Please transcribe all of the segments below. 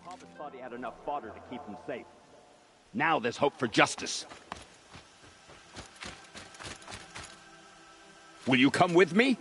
Harvest thought he had enough fodder to keep him safe. Now there's hope for justice. Will you come with me?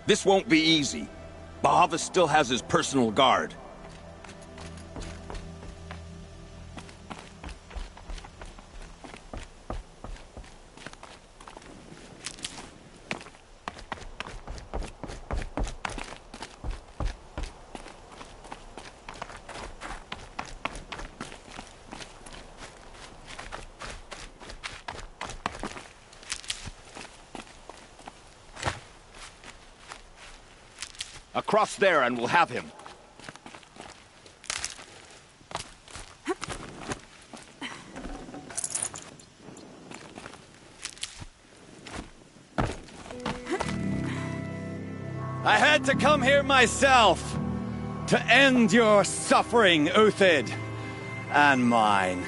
This won't be easy. Bahava still has his personal guard. Across there and we'll have him. I had to come here myself to end your suffering, Uthid, and mine.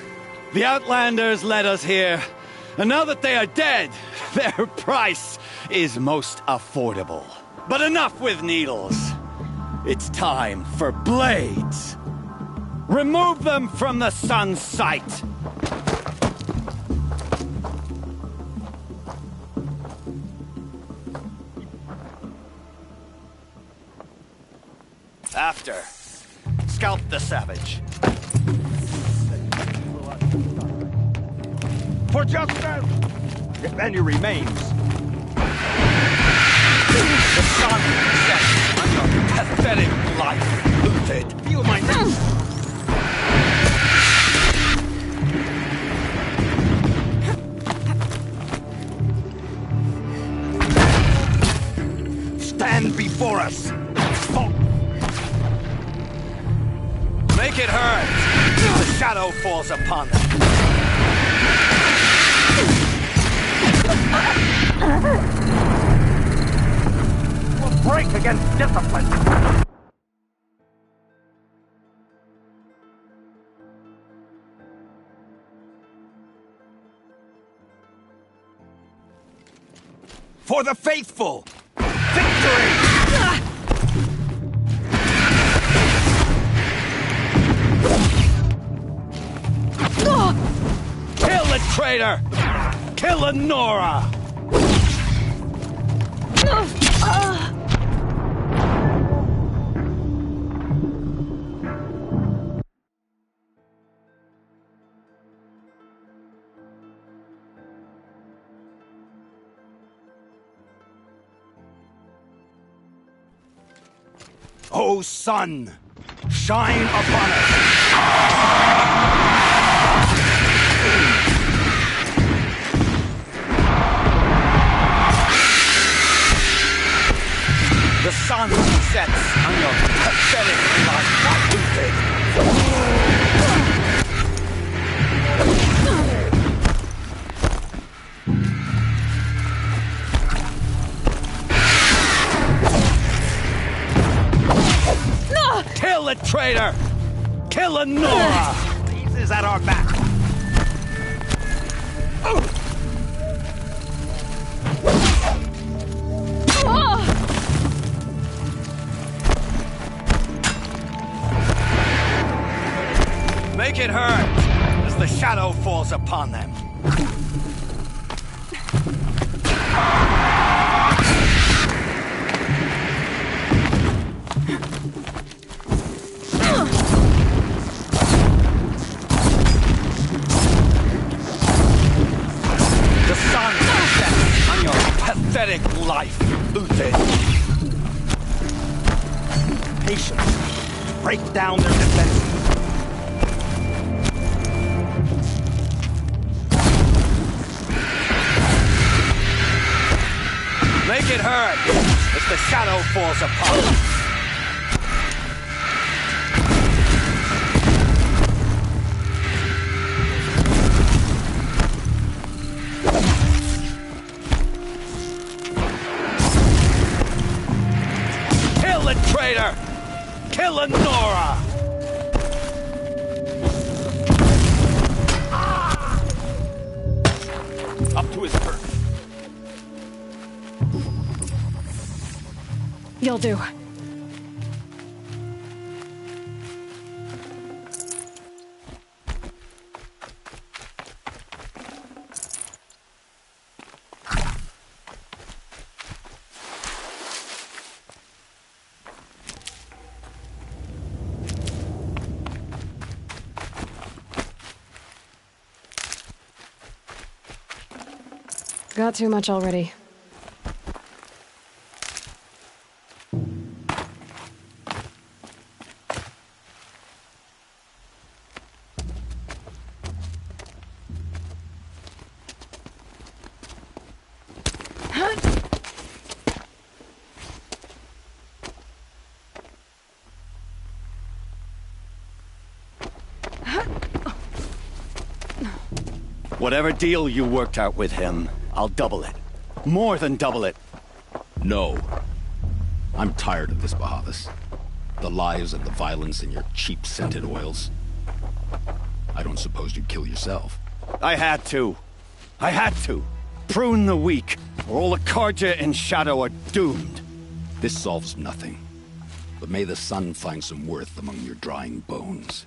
The Outlanders led us here, and now that they are dead, their price is most affordable. But enough with needles. It's time for blades. Remove them from the sun's sight. After, scalp the savage. For justice! Defend your remains. The sun sets on your pathetic life, Uthid. Feel my neck. Stand before us. Make it hurt. The shadow falls upon them. We'll break against discipline. For the faithful! Victory! Kill the traitor! Kill Lenora! O sun, shine upon us! The sun sets on your pathetic life, Uthid. Kill the traitor! Kill Lenora! Is at our back. Make it hurt as the shadow falls upon them. The sun sets on your pathetic life, Uthid. break down their defenses. Make it hurt as the shadow falls apart. Kill the traitor! Kill Nora! Up to his perch. You'll do. Got too much already. Whatever deal you worked out with him, I'll double it. More than double it. No. I'm tired of this, Bahavas. The lies and the violence and your cheap-scented oils. I don't suppose you'd kill yourself. I had to. I had to. Prune the weak, or all the Karja in Shadow are doomed. This solves nothing. But may the sun find some worth among your drying bones.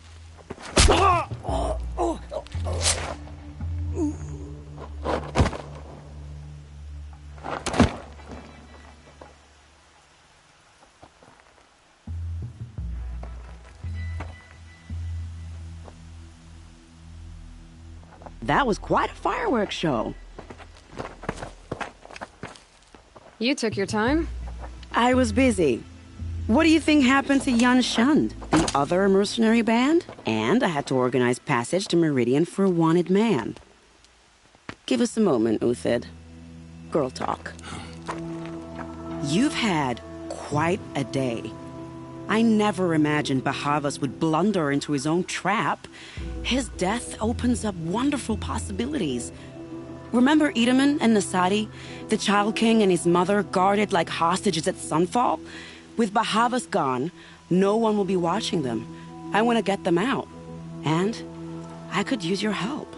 That was quite a fireworks show. You took your time? I was busy. What do you think happened to Yan Shund, the other mercenary band? And I had to organize passage to Meridian for a wanted man. Give us a moment, Uthid. Girl talk. You've had quite a day. I never imagined Bahavas would blunder into his own trap. His death opens up wonderful possibilities. Remember Edaman and Nasadi, the Child King and his mother guarded like hostages at Sunfall? With Bahavas gone, no one will be watching them. I want to get them out. And I could use your help.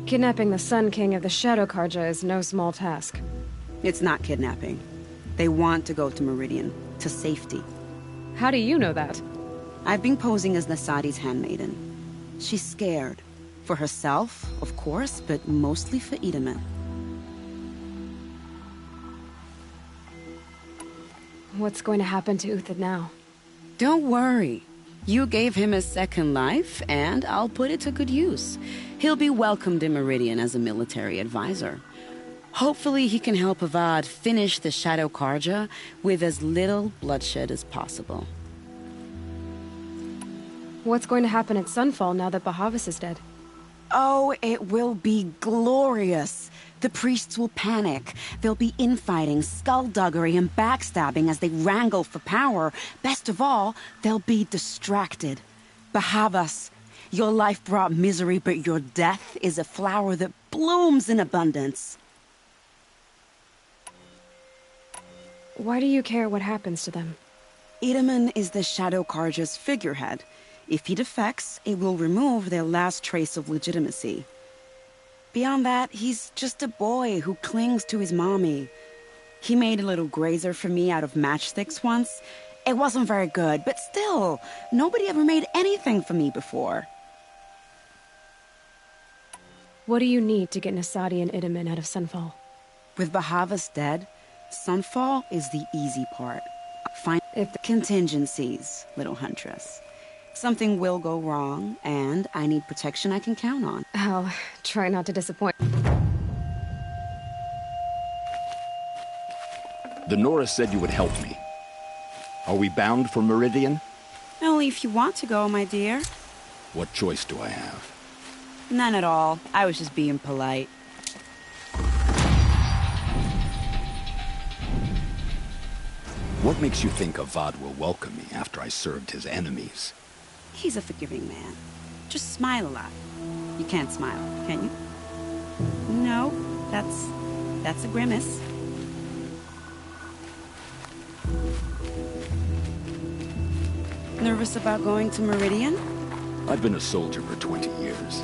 Kidnapping the Sun King of the Shadow Karja is no small task. It's not kidnapping. They want to go to Meridian, to safety. How do you know that? I've been posing as Nasadi's handmaiden. She's scared. For herself, of course, but mostly for Edaman. What's going to happen to Uthid now? Don't worry. You gave him a second life, and I'll put it to good use. He'll be welcomed in Meridian as a military advisor. Hopefully he can help Avad finish the Shadow Karja with as little bloodshed as possible. What's going to happen at Sunfall now that Bahavas is dead? Oh, it will be glorious. The priests will panic. There'll be infighting, skullduggery, and backstabbing as they wrangle for power. Best of all, they'll be distracted. Bahavas, your life brought misery, but your death is a flower that blooms in abundance. Why do you care what happens to them? Edaman is the Shadow Karja's figurehead. If he defects, it will remove their last trace of legitimacy. Beyond that, he's just a boy who clings to his mommy. He made a little grazer for me out of matchsticks once. It wasn't very good, but still, nobody ever made anything for me before. What do you need to get Nasadi and Edaman out of Sunfall? With Bahavas dead, Sunfall is the easy part. Find if the contingencies, little huntress. Something will go wrong, and I need protection I can count on. I'll try not to disappoint. The Nora said you would help me. Are we bound for Meridian? Only if you want to go, my dear. What choice do I have? None at all. I was just being polite. What makes you think Avad will welcome me after I served his enemies? He's a forgiving man. Just smile a lot. You can't smile, can you? No, that's a grimace. Nervous about going to Meridian? I've been a soldier for 20 years.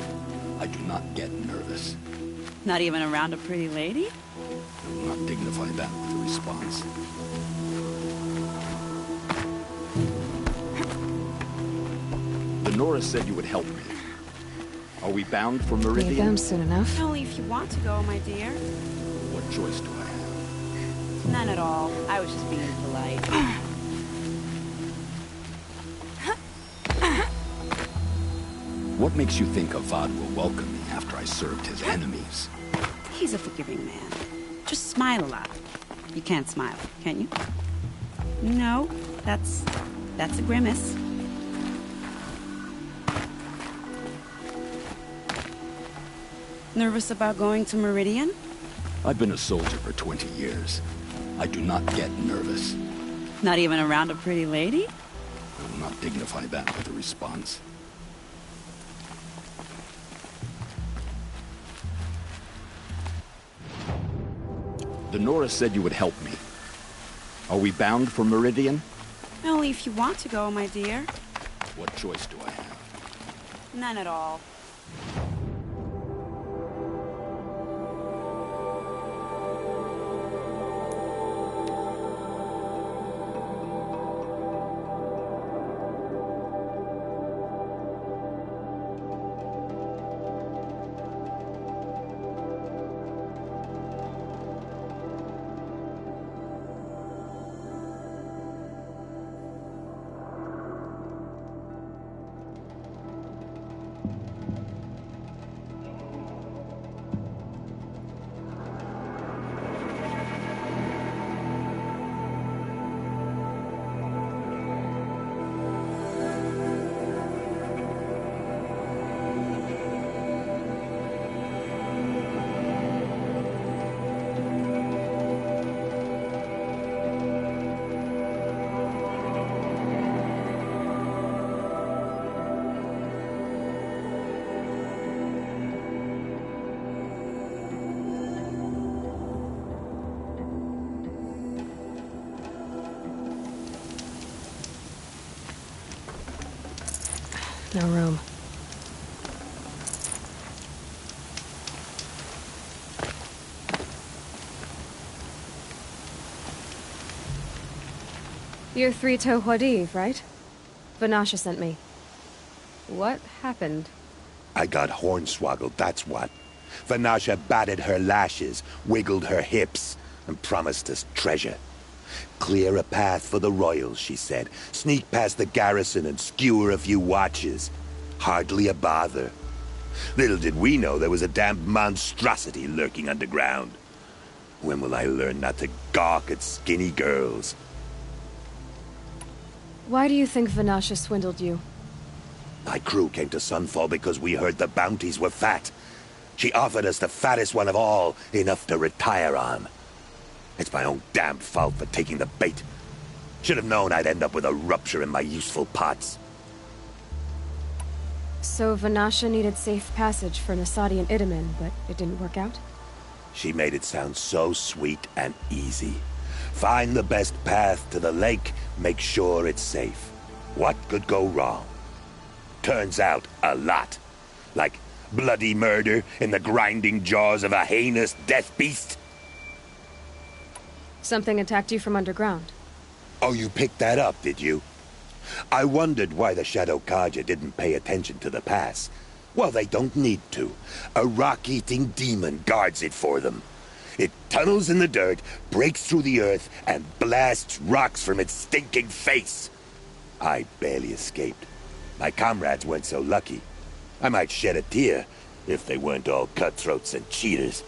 I do not get nervous. Not even around a pretty lady? I will not dignify that with a response. The Nora said you would help me. Are we bound for Need Meridian? them soon enough. Only if you want to go, my dear. What choice do I have? None at all. I was just being polite. What makes you think Avad will welcome me after I served his enemies? He's a forgiving man. Just smile a lot. You can't smile, can you? No, that's a grimace. Nervous about going to Meridian? I've been a soldier for 20 years. I do not get nervous. Not even around a pretty lady? I will not dignify that with a response. The Nora said you would help me. Are we bound for Meridian? Only if you want to go, my dear. What choice do I have? None at all. No room. You're Three-Toe Huadiv, right? Vanasha sent me. What happened? I got hornswoggled, that's what. Vanasha batted her lashes, wiggled her hips, and promised us treasure. Clear a path for the royals, she said. Sneak past the garrison and skewer a few watches. Hardly a bother. Little did we know there was a damned monstrosity lurking underground. When will I learn not to gawk at skinny girls? Why do you think Vanasha swindled you? My crew came to Sunfall because we heard the bounties were fat. She offered us the fattest one of all, enough to retire on. It's my own damn fault for taking the bait. Should have known I'd end up with a rupture in my useful parts. So Vanasha needed safe passage for Nasadi and Itamen, but it didn't work out? She made it sound so sweet and easy. Find the best path to the lake, make sure it's safe. What could go wrong? Turns out, a lot. Like bloody murder in the grinding jaws of a heinous death beast. Something attacked you from underground. Oh, you picked that up, did you? I wondered why the Shadow Kaja didn't pay attention to the pass. Well, they don't need to. A rock-eating demon guards it for them. It tunnels in the dirt, breaks through the earth, and blasts rocks from its stinking face. I barely escaped. My comrades weren't so lucky. I might shed a tear if they weren't all cutthroats and cheaters.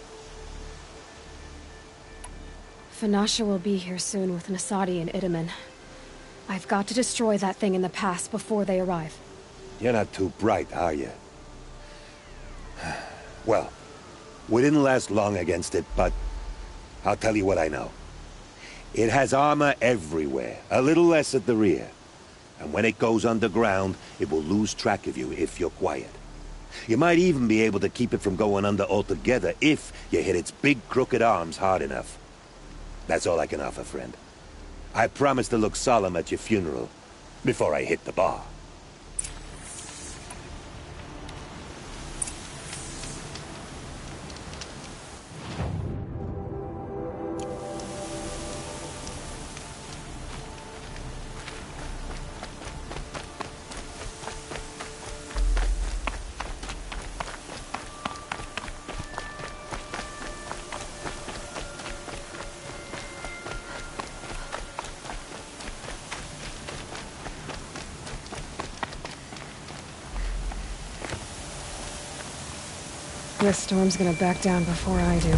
Vanasha will be here soon with Nasadi and Itamen. I've got to destroy that thing in the pass before they arrive. You're not too bright, are you? Well, we didn't last long against it, but I'll tell you what I know. It has armor everywhere, a little less at the rear. And when it goes underground, it will lose track of you if you're quiet. You might even be able to keep it from going under altogether if you hit its big crooked arms hard enough. That's all I can offer, friend. I promise to look solemn at your funeral before I hit the bar. This storm's gonna back down before I do.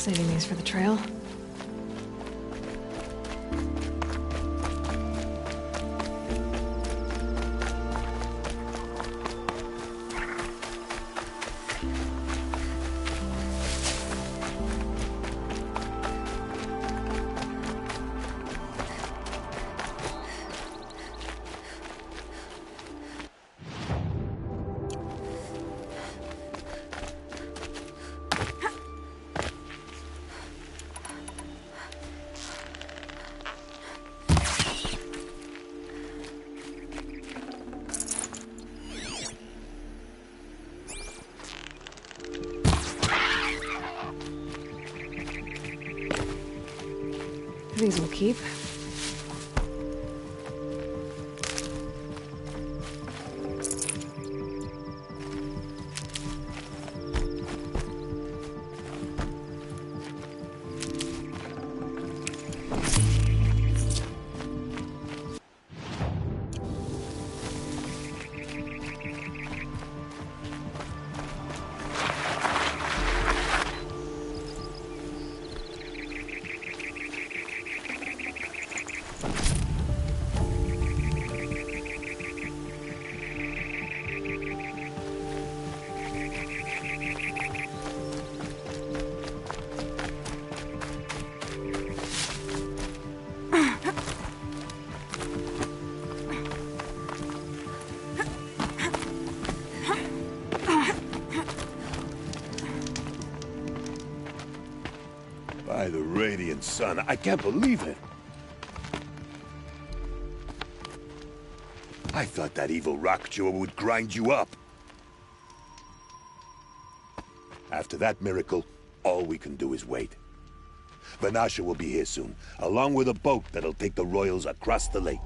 Saving these for the trail. These will keep. By the radiant sun, I can't believe it. I thought that evil rock chewer would grind you up. After that miracle, all we can do is wait. Vanasha will be here soon, along with a boat that'll take the royals across the lake.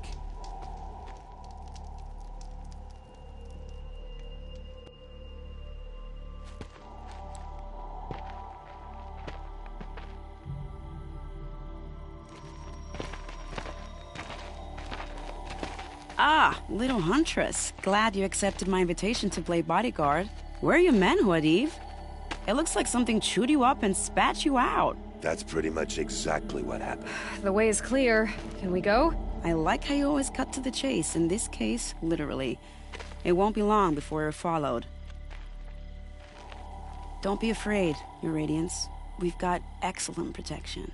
Ah, little huntress. Glad you accepted my invitation to play bodyguard. Where are your men, Huadiv? It looks like something chewed you up and spat you out. That's pretty much exactly what happened. The way is clear. Can we go? I like how you always cut to the chase. In this case, literally. It won't be long before we're followed. Don't be afraid, Your Radiance. We've got excellent protection.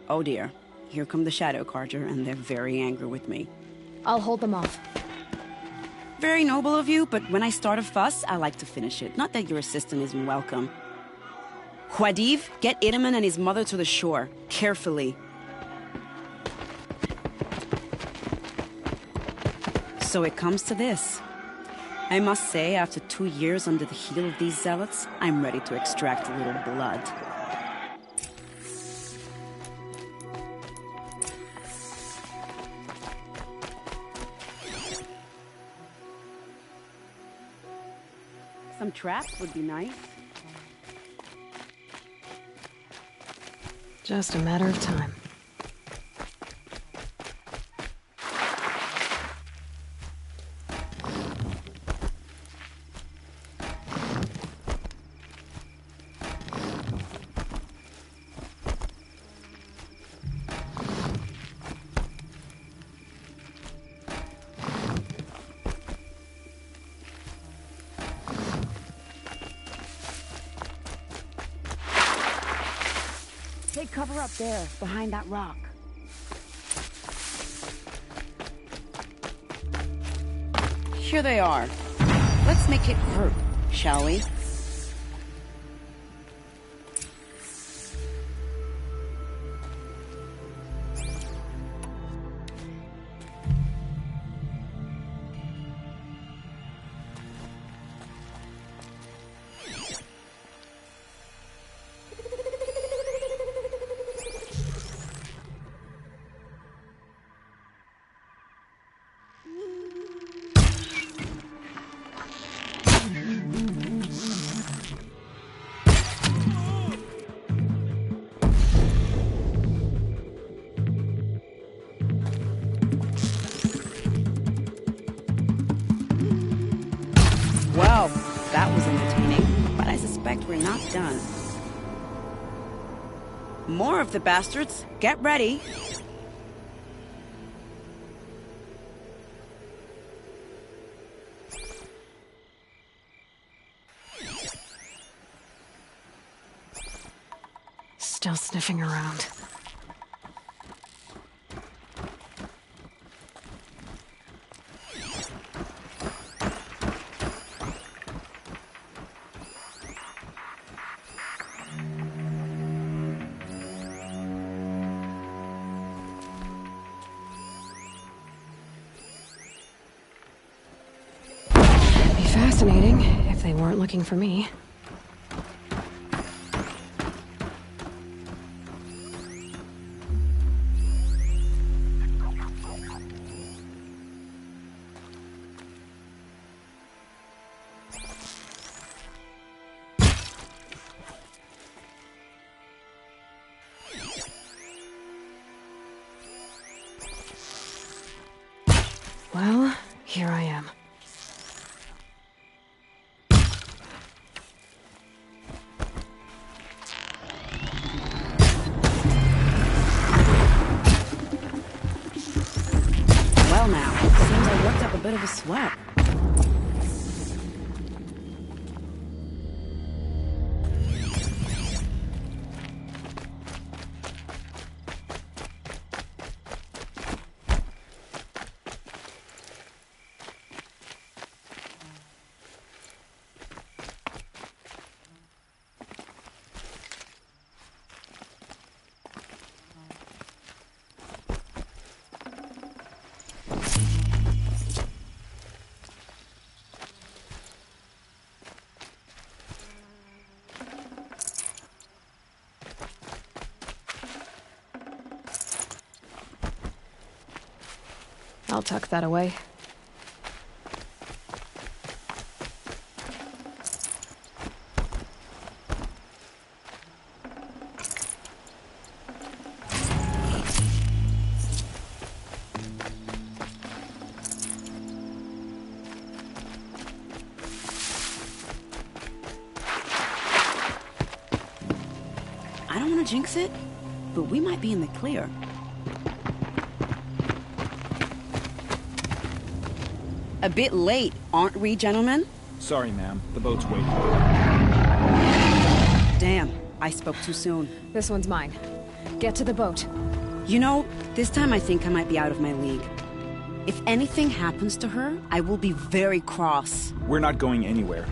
Oh dear, here come the Shadow Carter, and they're very angry with me. I'll hold them off. Very noble of you, but when I start a fuss, I like to finish it. Not that your assistant isn't welcome. Huadiv, get Itaman and his mother to the shore. Carefully. So it comes to this. I must say, after 2 years under the heel of these zealots, I'm ready to extract a little blood. Some traps would be nice. Just a matter of time. Take cover up there, behind that rock. Here they are. Let's make it hurt, shall we? but we're not done. More of the bastards. Get ready. Still sniffing around. Be fascinating if they weren't looking for me. Well, here I am. Well now, seems I worked up a bit of a sweat. I'll tuck that away. I don't want to jinx it, but we might be in the clear. A bit late, aren't we, gentlemen? Sorry, ma'am. The boat's waiting. Damn, I spoke too soon. This one's mine. Get to the boat. You know, this time I think I might be out of my league. If anything happens to her, I will be very cross. We're not going anywhere.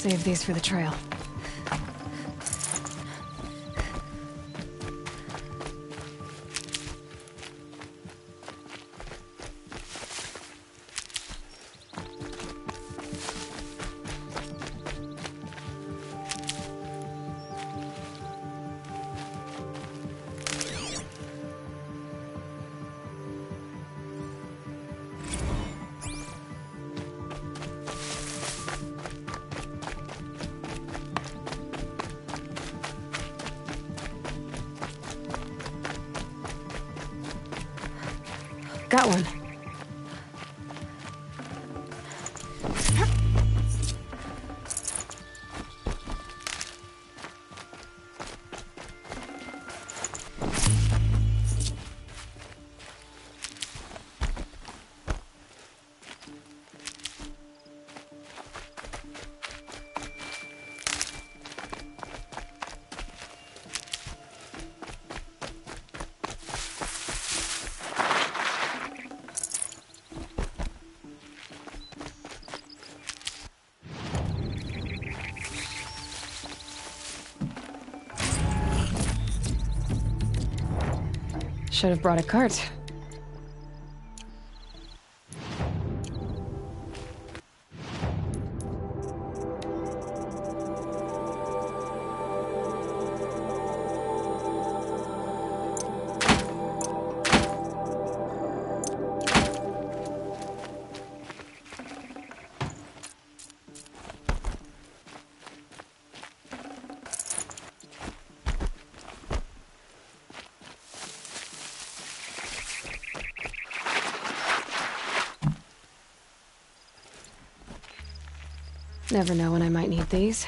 Save these for the trail. Got one. Should have brought a cart. Never know when I might need these.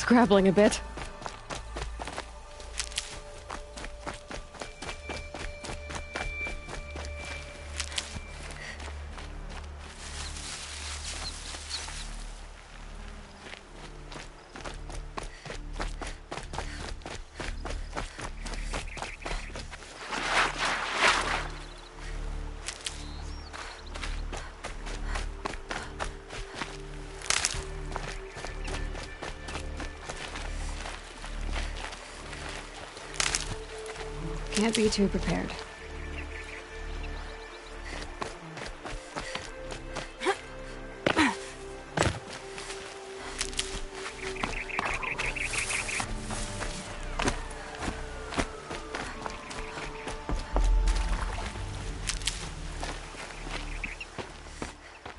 Scrabbling a bit. Can't be too prepared.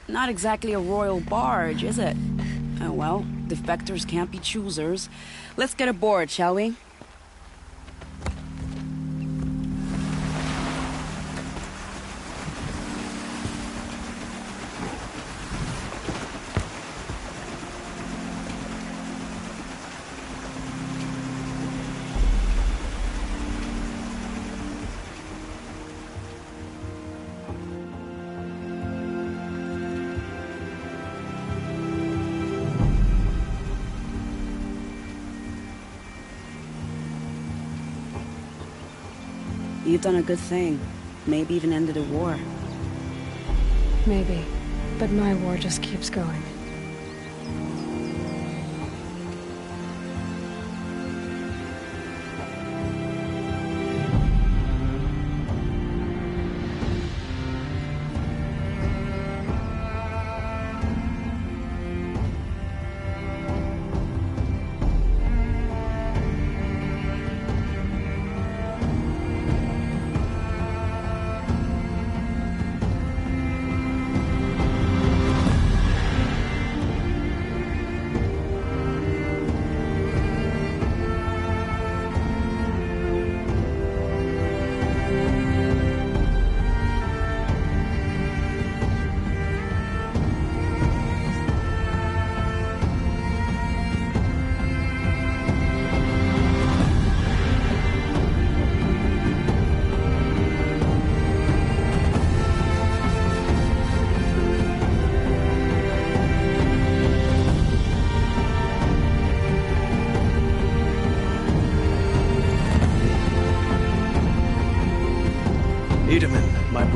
Not exactly a royal barge, is it? Oh well, defectors can't be choosers. Let's get aboard, shall we? You've done a good thing. Maybe even ended a war. Maybe. But my war just keeps going.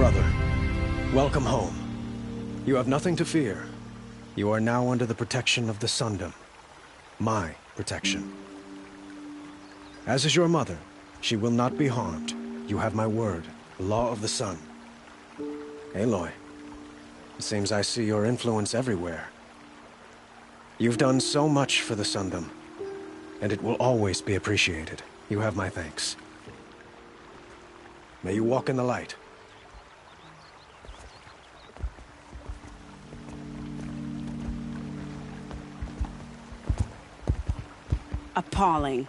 brother. Welcome home. You have nothing to fear. You are now under the protection of the Sundom. My protection. As is your mother, she will not be harmed. You have my word, the law of the sun. Aloy, it seems I see your influence everywhere. You've done so much for the Sundom, and it will always be appreciated. You have my thanks. May you walk in the light. Appalling.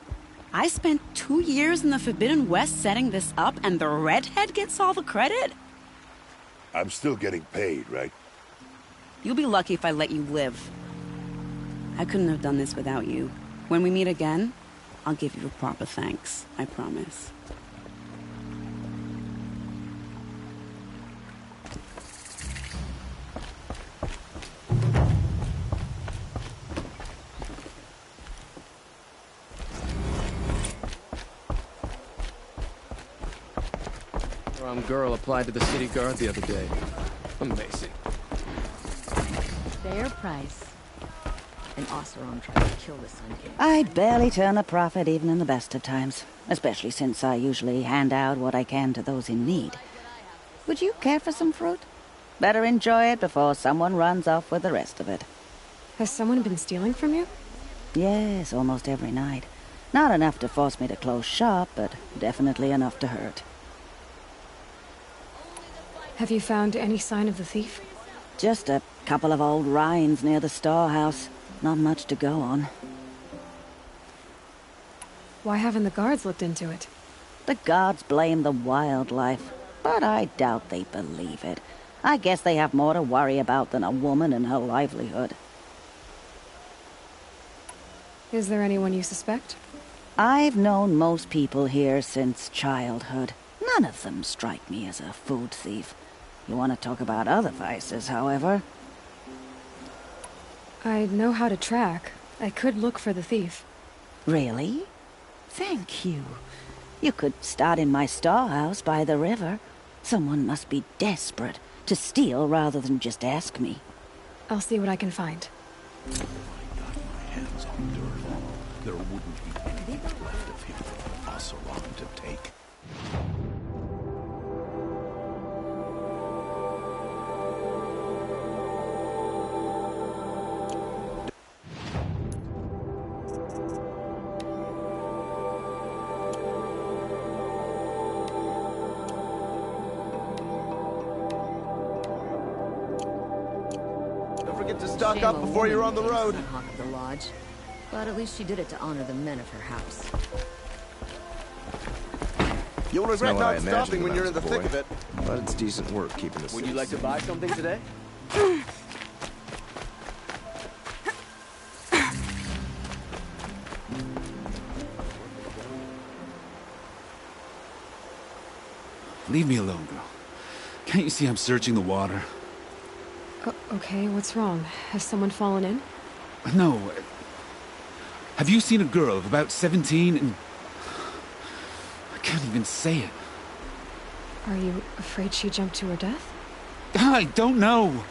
I spent 2 years in the Forbidden West setting this up, and the redhead gets all the credit? I'm still getting paid, right? You'll be lucky if I let you live. I couldn't have done this without you. When we meet again, I'll give you a proper thanks. I promise. Girl applied to the city guard the other day. Amazing. Fair price. And Oseram tried to kill the Sun King. I'd barely turn a profit even in the best of times, especially since I usually hand out what I can to those in need. Would you care for some fruit? Better enjoy it before someone runs off with the rest of it. Has someone been stealing from you? Yes, almost every night. Not enough to force me to close shop, but definitely enough to hurt. Have you found any sign of the thief? Just a couple of old rinds near the storehouse. Not much to go on. Why haven't the guards looked into it? The guards blame the wildlife, but I doubt they believe it. I guess they have more to worry about than a woman and her livelihood. Is there anyone you suspect? I've known most people here since childhood. None of them strike me as a food thief. You want to talk about other vices, however? I know how to track. I could look for the thief. Really? Thank you. You could start in my storehouse by the river. Someone must be desperate to steal rather than just ask me. I'll see what I can find. If I got my hands on Durval, there wouldn't be anything left of him for Oseram to take. Stock up before you're on the road. The lodge. But at least she did it to honor the men of her house. You'll regret not stopping when you're in the thick of it. But it's decent work keeping the Would you like to buy something today? Leave me alone, girl. Can't you see I'm searching the water? Okay, what's wrong? Has someone fallen in? No. Have you seen a girl of about 17 and... I can't even say it. Are you afraid she jumped to her death? I don't know.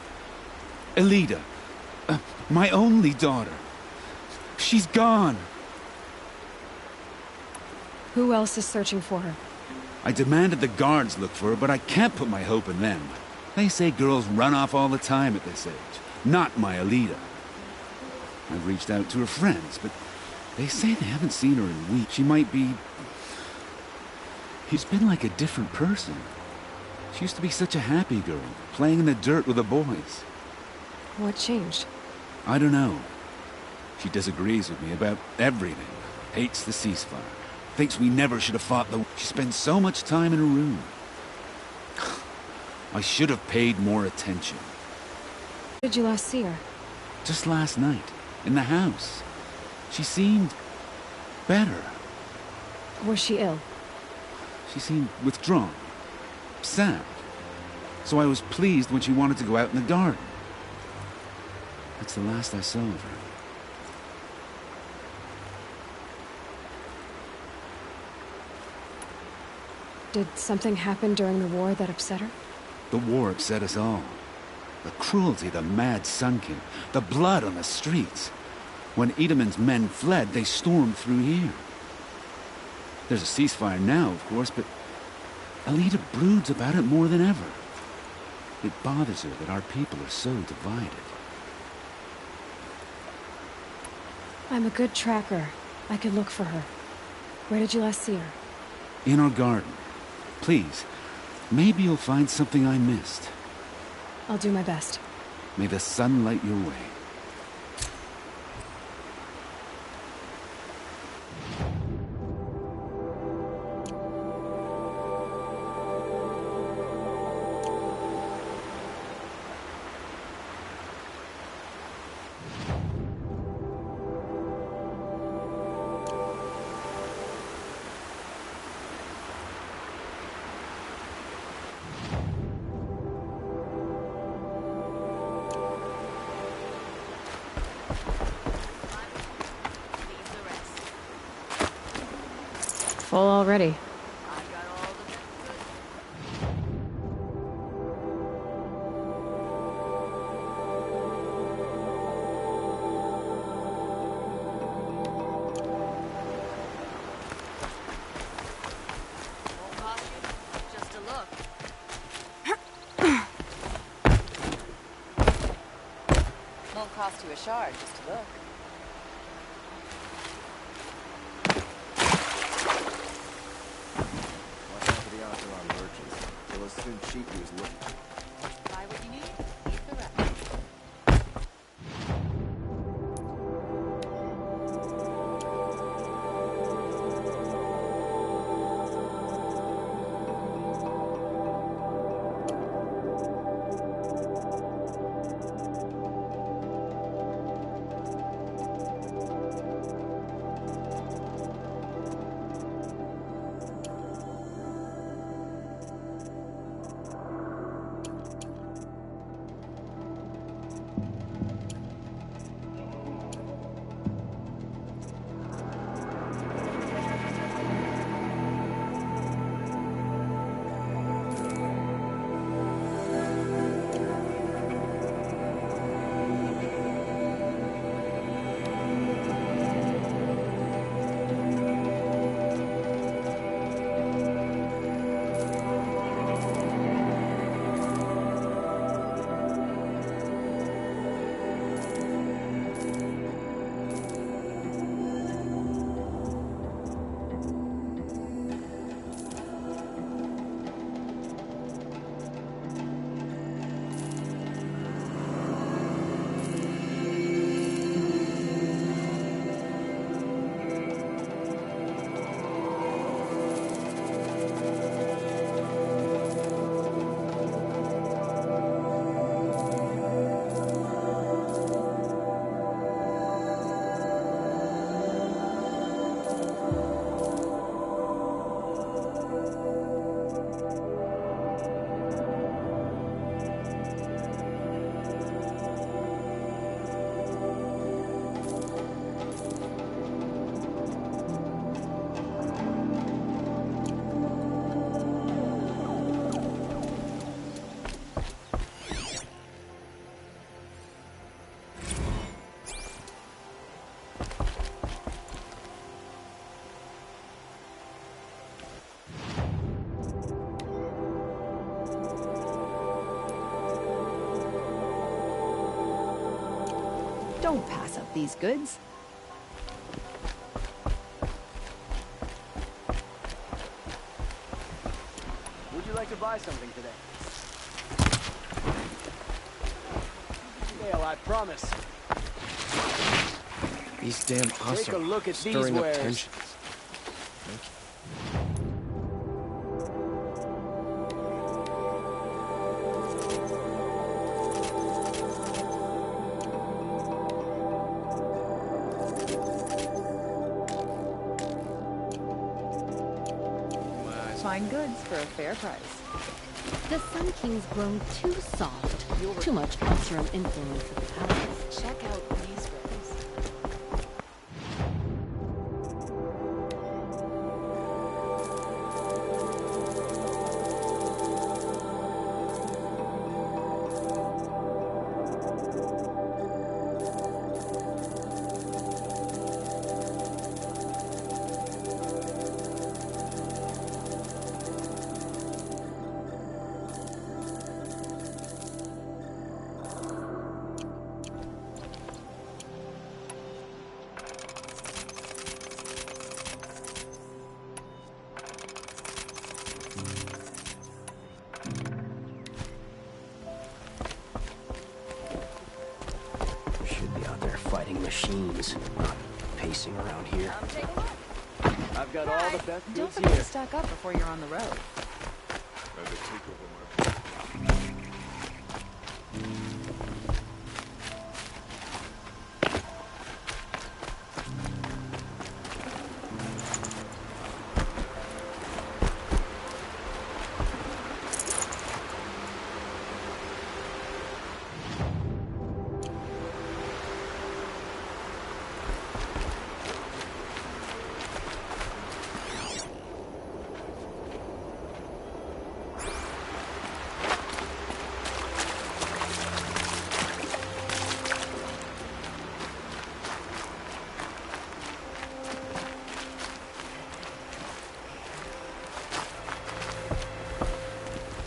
Elida. My only daughter. She's gone. Who else is searching for her? I demanded the guards look for her, but I can't put my hope in them. They say girls run off all the time at this age. Not my Elida. I've reached out to her friends, but they say they haven't seen her in weeks. She might be... She's been like a different person. She used to be such a happy girl, playing in the dirt with the boys. What changed? I don't know. She disagrees with me about everything. Hates the ceasefire. Thinks we never should have fought the... She spends so much time in her room. I should have paid more attention. When did you last see her? Just last night, in the house. She seemed... better. Was she ill? She seemed withdrawn. Sad. So I was pleased when she wanted to go out in the garden. That's the last I saw of her. Did something happen during the war that upset her? The war upset us all. The cruelty of the mad Sun King, the blood on the streets. When Edelman's men fled, they stormed through here. There's a ceasefire now, of course, but Alita broods about it more than ever. It bothers her that our people are so divided. I'm a good tracker. I could look for her. Where did you last see her? In our garden. Please, maybe you'll find something I missed. I'll do my best. May the sun light your way. Full already. Just a look. Won't cost you a shard just to look. Soon cheat you as looking. Buy what you need, leave the rest. Don't pass up these goods. Would you like to buy something today? Dale, I promise. These damn us Take a look at these stirring up wares. tensions. Fine goods for a fair price. The Sun King's grown too soft. Too much Osram influence at the palace. Check out these wares. fighting machines, not pacing around here. I've got all the best Don't goods forget here. to stock up before you're on the road.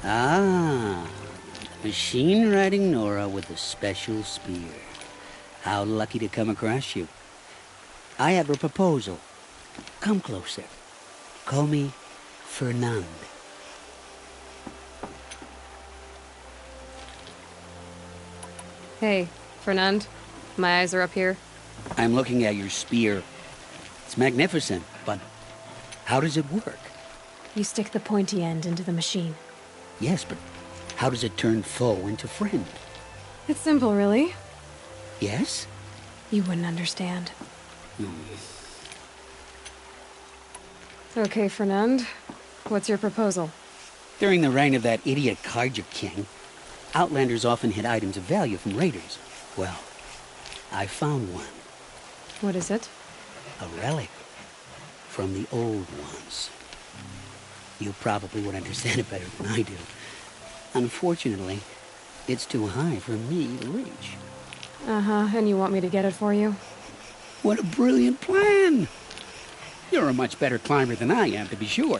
Ah, machine-riding Nora with a special spear. How lucky to come across you. I have a proposal. Come closer. Call me Fernand. Hey, Fernand. My eyes are up here. I'm looking at your spear. It's magnificent, but how does it work? You stick the pointy end into the machine. Yes, but how does it turn foe into friend? It's simple, really. Yes? You wouldn't understand. Okay, Fernand. What's your proposal? During the reign of that idiot Karja king, Outlanders often hid items of value from raiders. Well, I found one. What is it? A relic from the old ones. You probably would understand it better than I do. Unfortunately, it's too high for me to reach. Uh-huh, and you want me to get it for you? What a brilliant plan! You're a much better climber than I am, to be sure.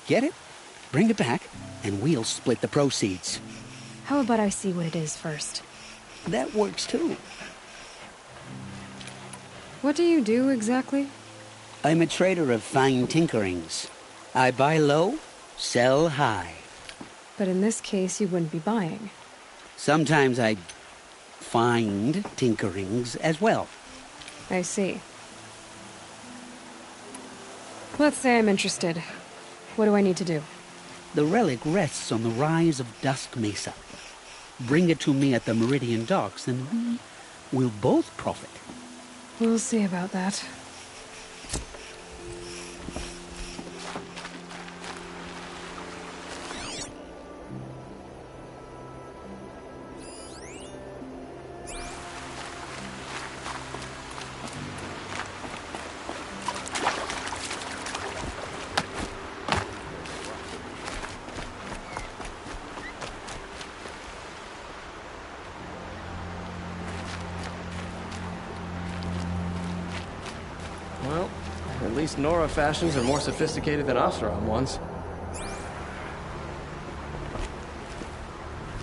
Get it, bring it back, and we'll split the proceeds. How about I see what it is first? That works too. What do you do exactly? I'm a trader of fine tinkerings. I buy low, sell high. But in this case, you wouldn't be buying. Sometimes I find tinkerings as well. I see. Let's say I'm interested. What do I need to do? The relic rests on the rise of Dusk Mesa. Bring it to me at the Meridian docks, and we will both profit. We'll see about that. Well, at least Nora fashions are more sophisticated than Oseram ones.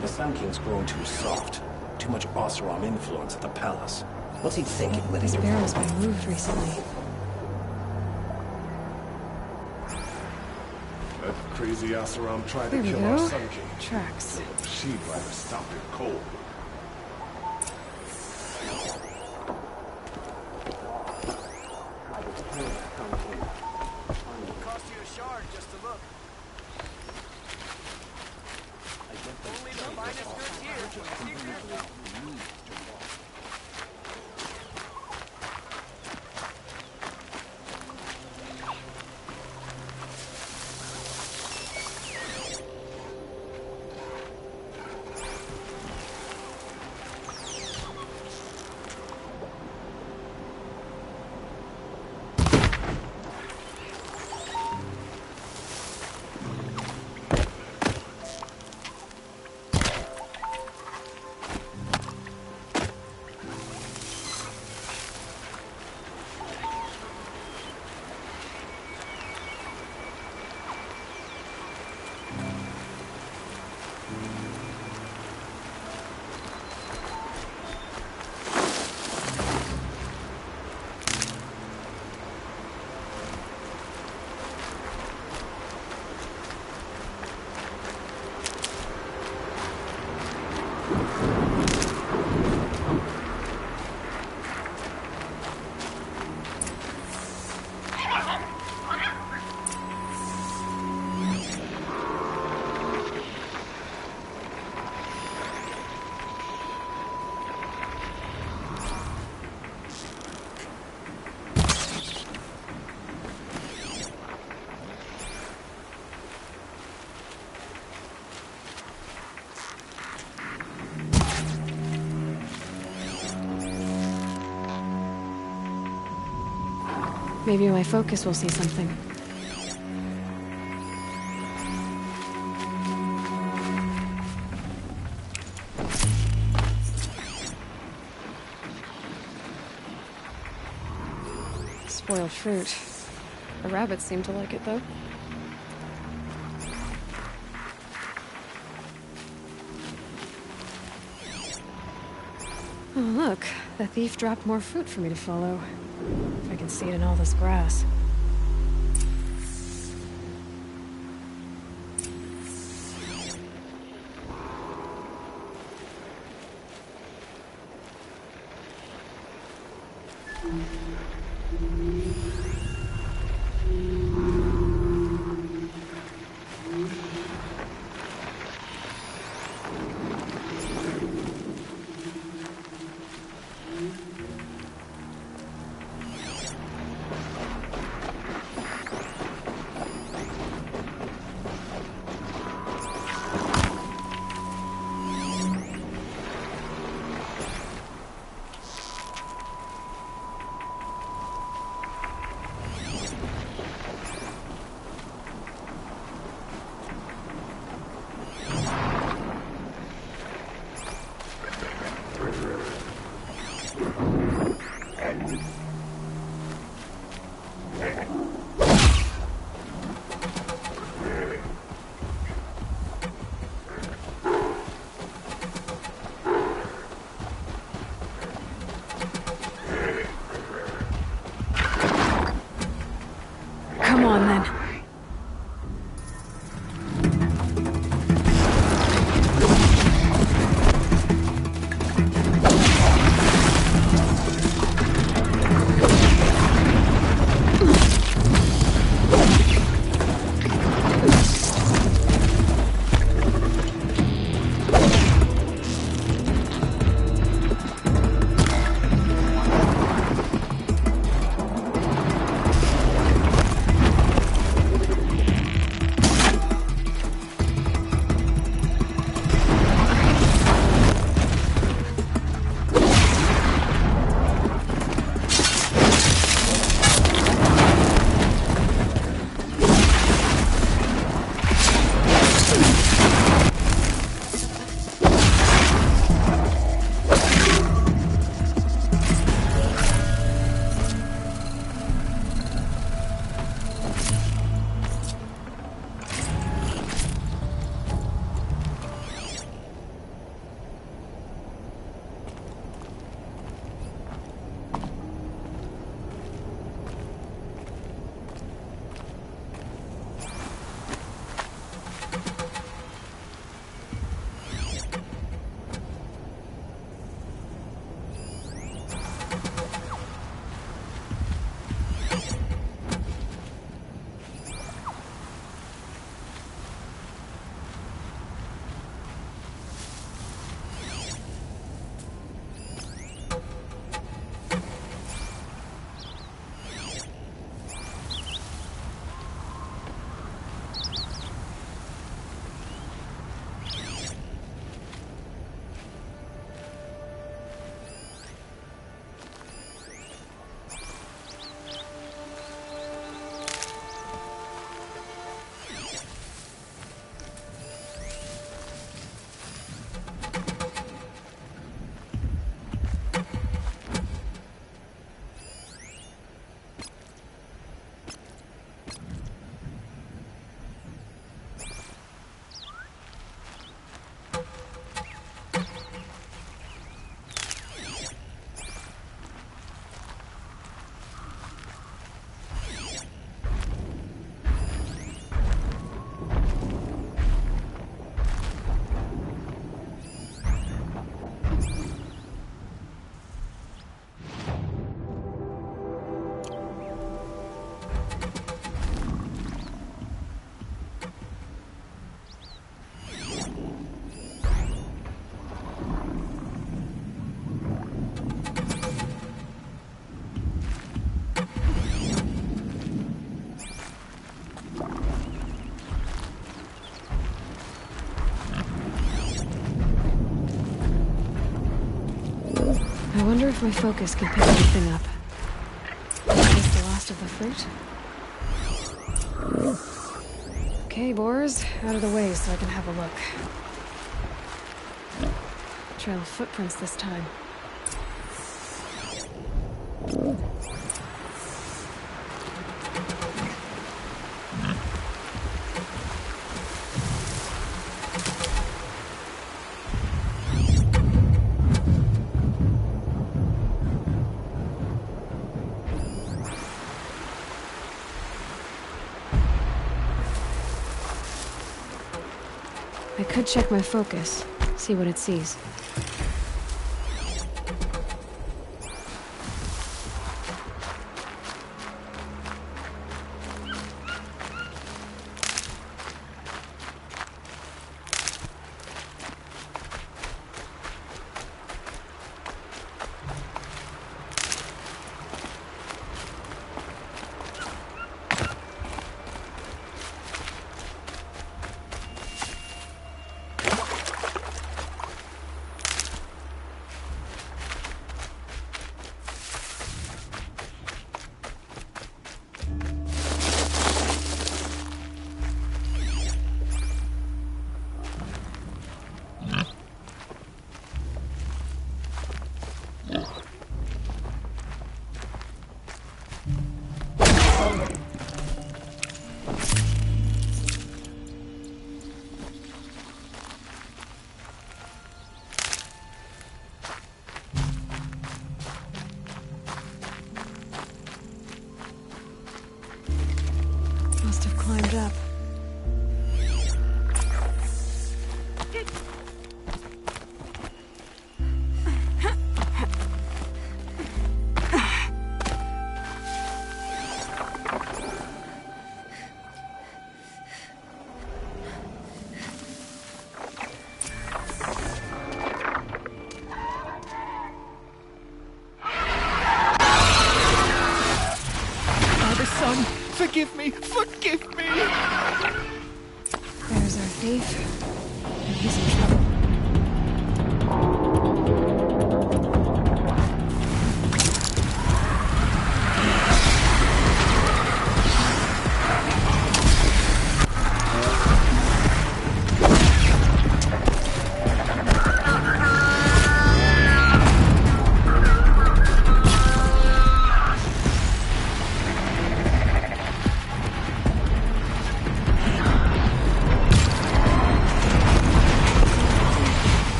The Sun King's grown too soft. Too much Oseram influence at the palace. What's he thinking letting This you barrel's been moved recently. That crazy Oseram tried There to we kill go. our Sun King. Tracks. She'd rather stop it cold. Cost you a shard just to look. Only the finest goods here. Maybe my focus will see something. Spoiled fruit. The rabbits seem to like it, though. Oh, look. The thief dropped more fruit for me to follow. If I can see it in all this grass. Come on, then. I wonder if my focus can pick anything up. I guess the last rest of the fruit. Okay, boars, out of the way so I can have a look. Trail of footprints this time. I could check my focus, see what it sees. Must have climbed up. Father, son, forgive me, forgive me! There's our thief. And he's in trouble.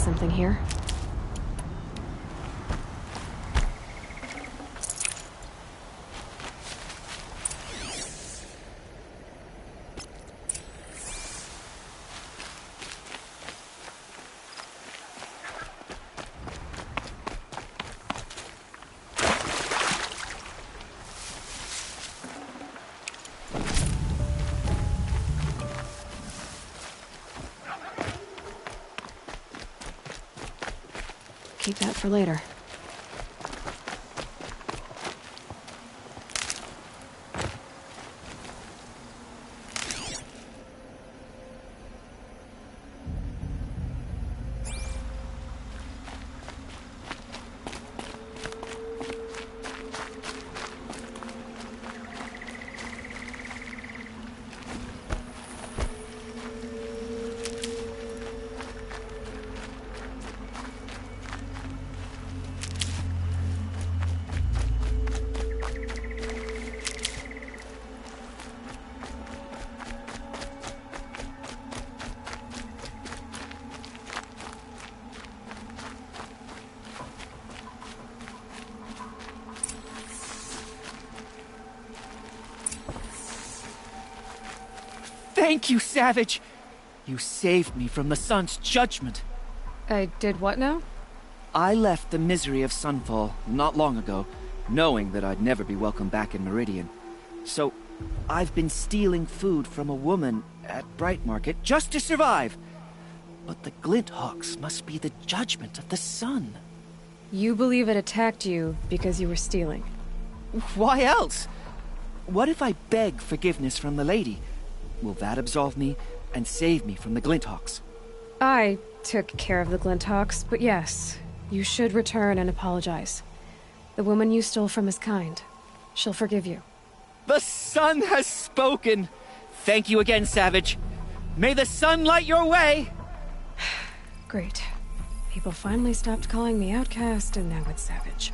something here. Keep that for later. Thank you, Savage! You saved me from the sun's judgment. I did what now? I left the misery of Sunfall not long ago, knowing that I'd never be welcome back in Meridian. So, I've been stealing food from a woman at Bright Market just to survive. But the Glinthawks must be the judgment of the sun. You believe it attacked you because you were stealing? Why else? What if I beg forgiveness from the lady? Will that absolve me and save me from the Glinthawks? I took care of the Glinthawks, but yes, you should return and apologize. The woman you stole from is kind. She'll forgive you. The sun has spoken! Thank you again, Savage. May the sun light your way! Great. People finally stopped calling me outcast, and now it's Savage.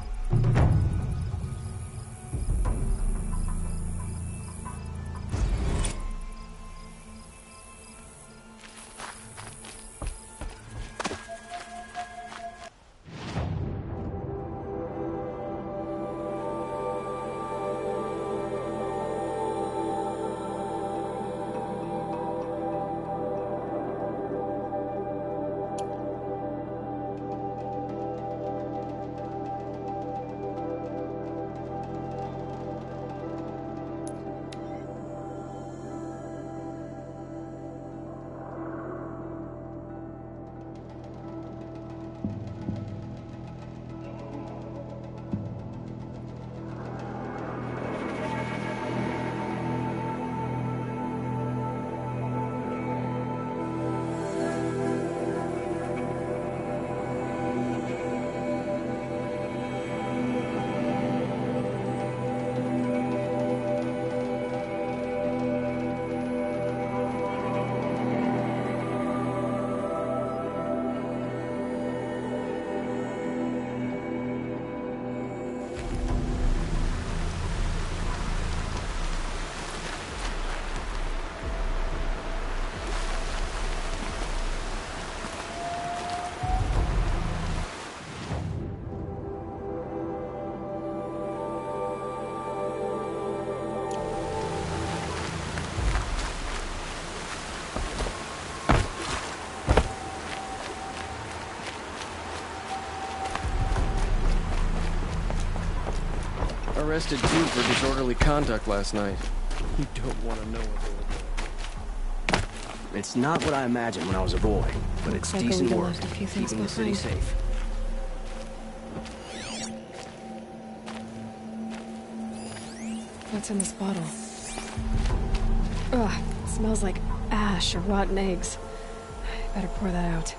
Arrested two for disorderly conduct last night. You don't want to know what they were doing. It's not what I imagined when I was a boy, but it's decent work, keeping the city safe. What's in this bottle? Ugh, it smells like ash or rotten eggs. I better pour that out.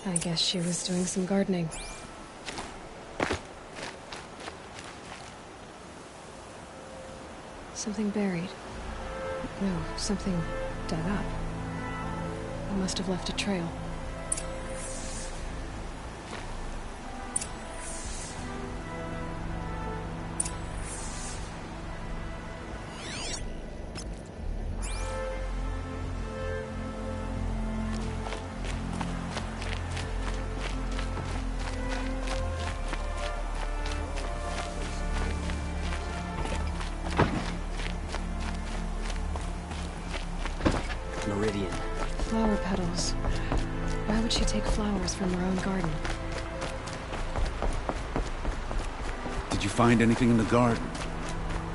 I guess she was doing some gardening. Something buried. No, something dug up. I must have left a trail. Meridian. Flower petals. Why would she take flowers from her own garden? Did you find anything in the garden?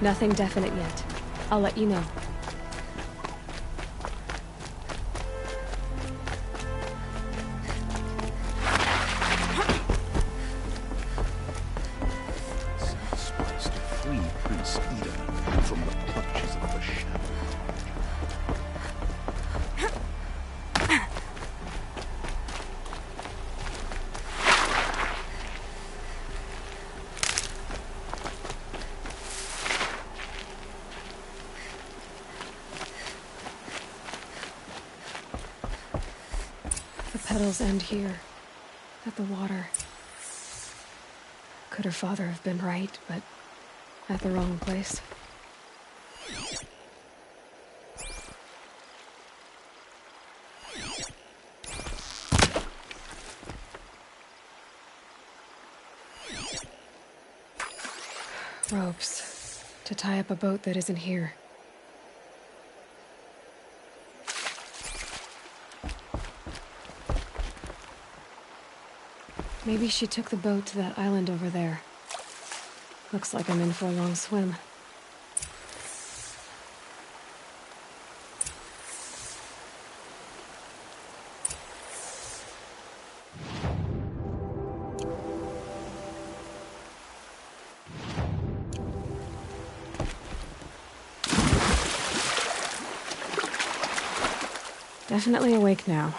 Nothing definite yet. I'll let you know. Spice to free Prince Ida from the clutches of the shadow. The petals end here, at the water. Could her father have been right, but at the wrong place? Ropes to tie up a boat that isn't here. Maybe she took the boat to that island over there. Looks like I'm in for a long swim. Definitely awake now.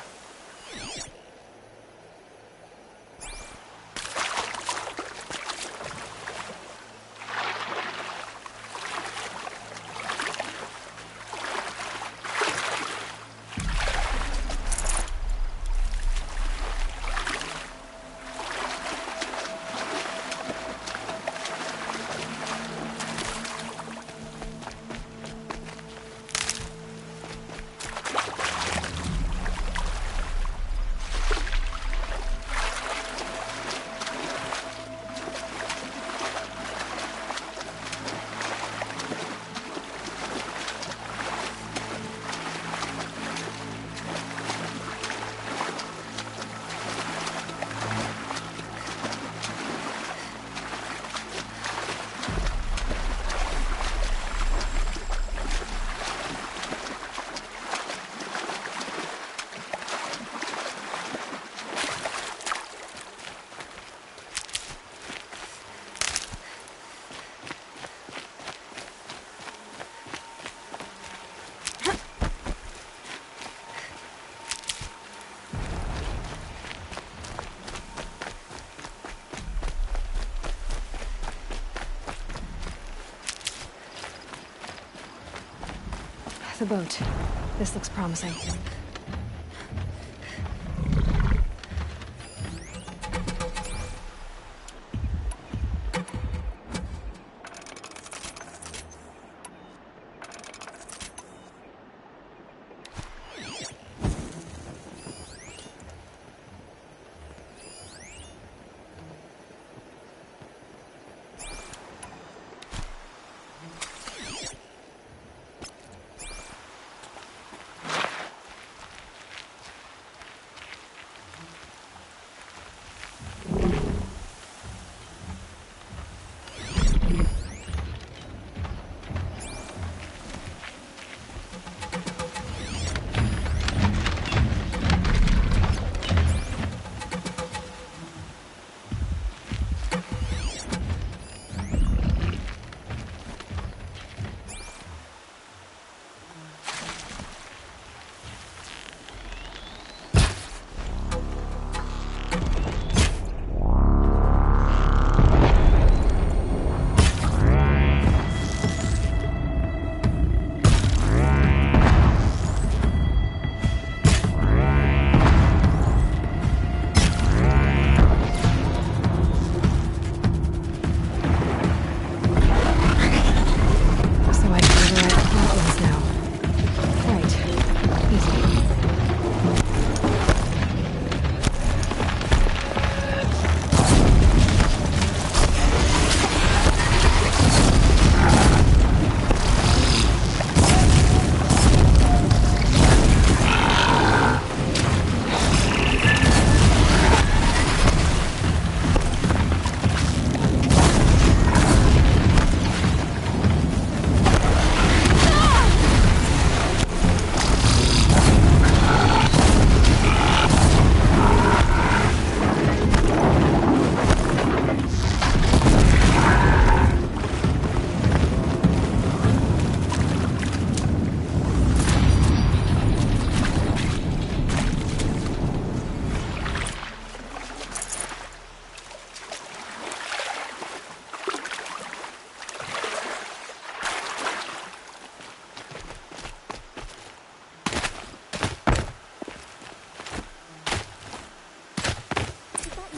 The boat. This looks promising.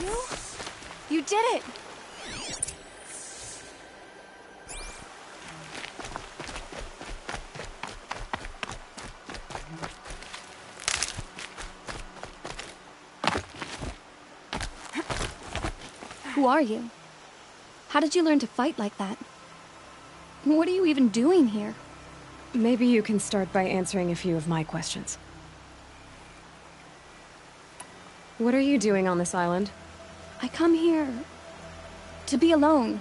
you? You did it! Who are you? How did you learn to fight like that? What are you even doing here? Maybe you can start by answering a few of my questions. What are you doing on this island? I come here to be alone.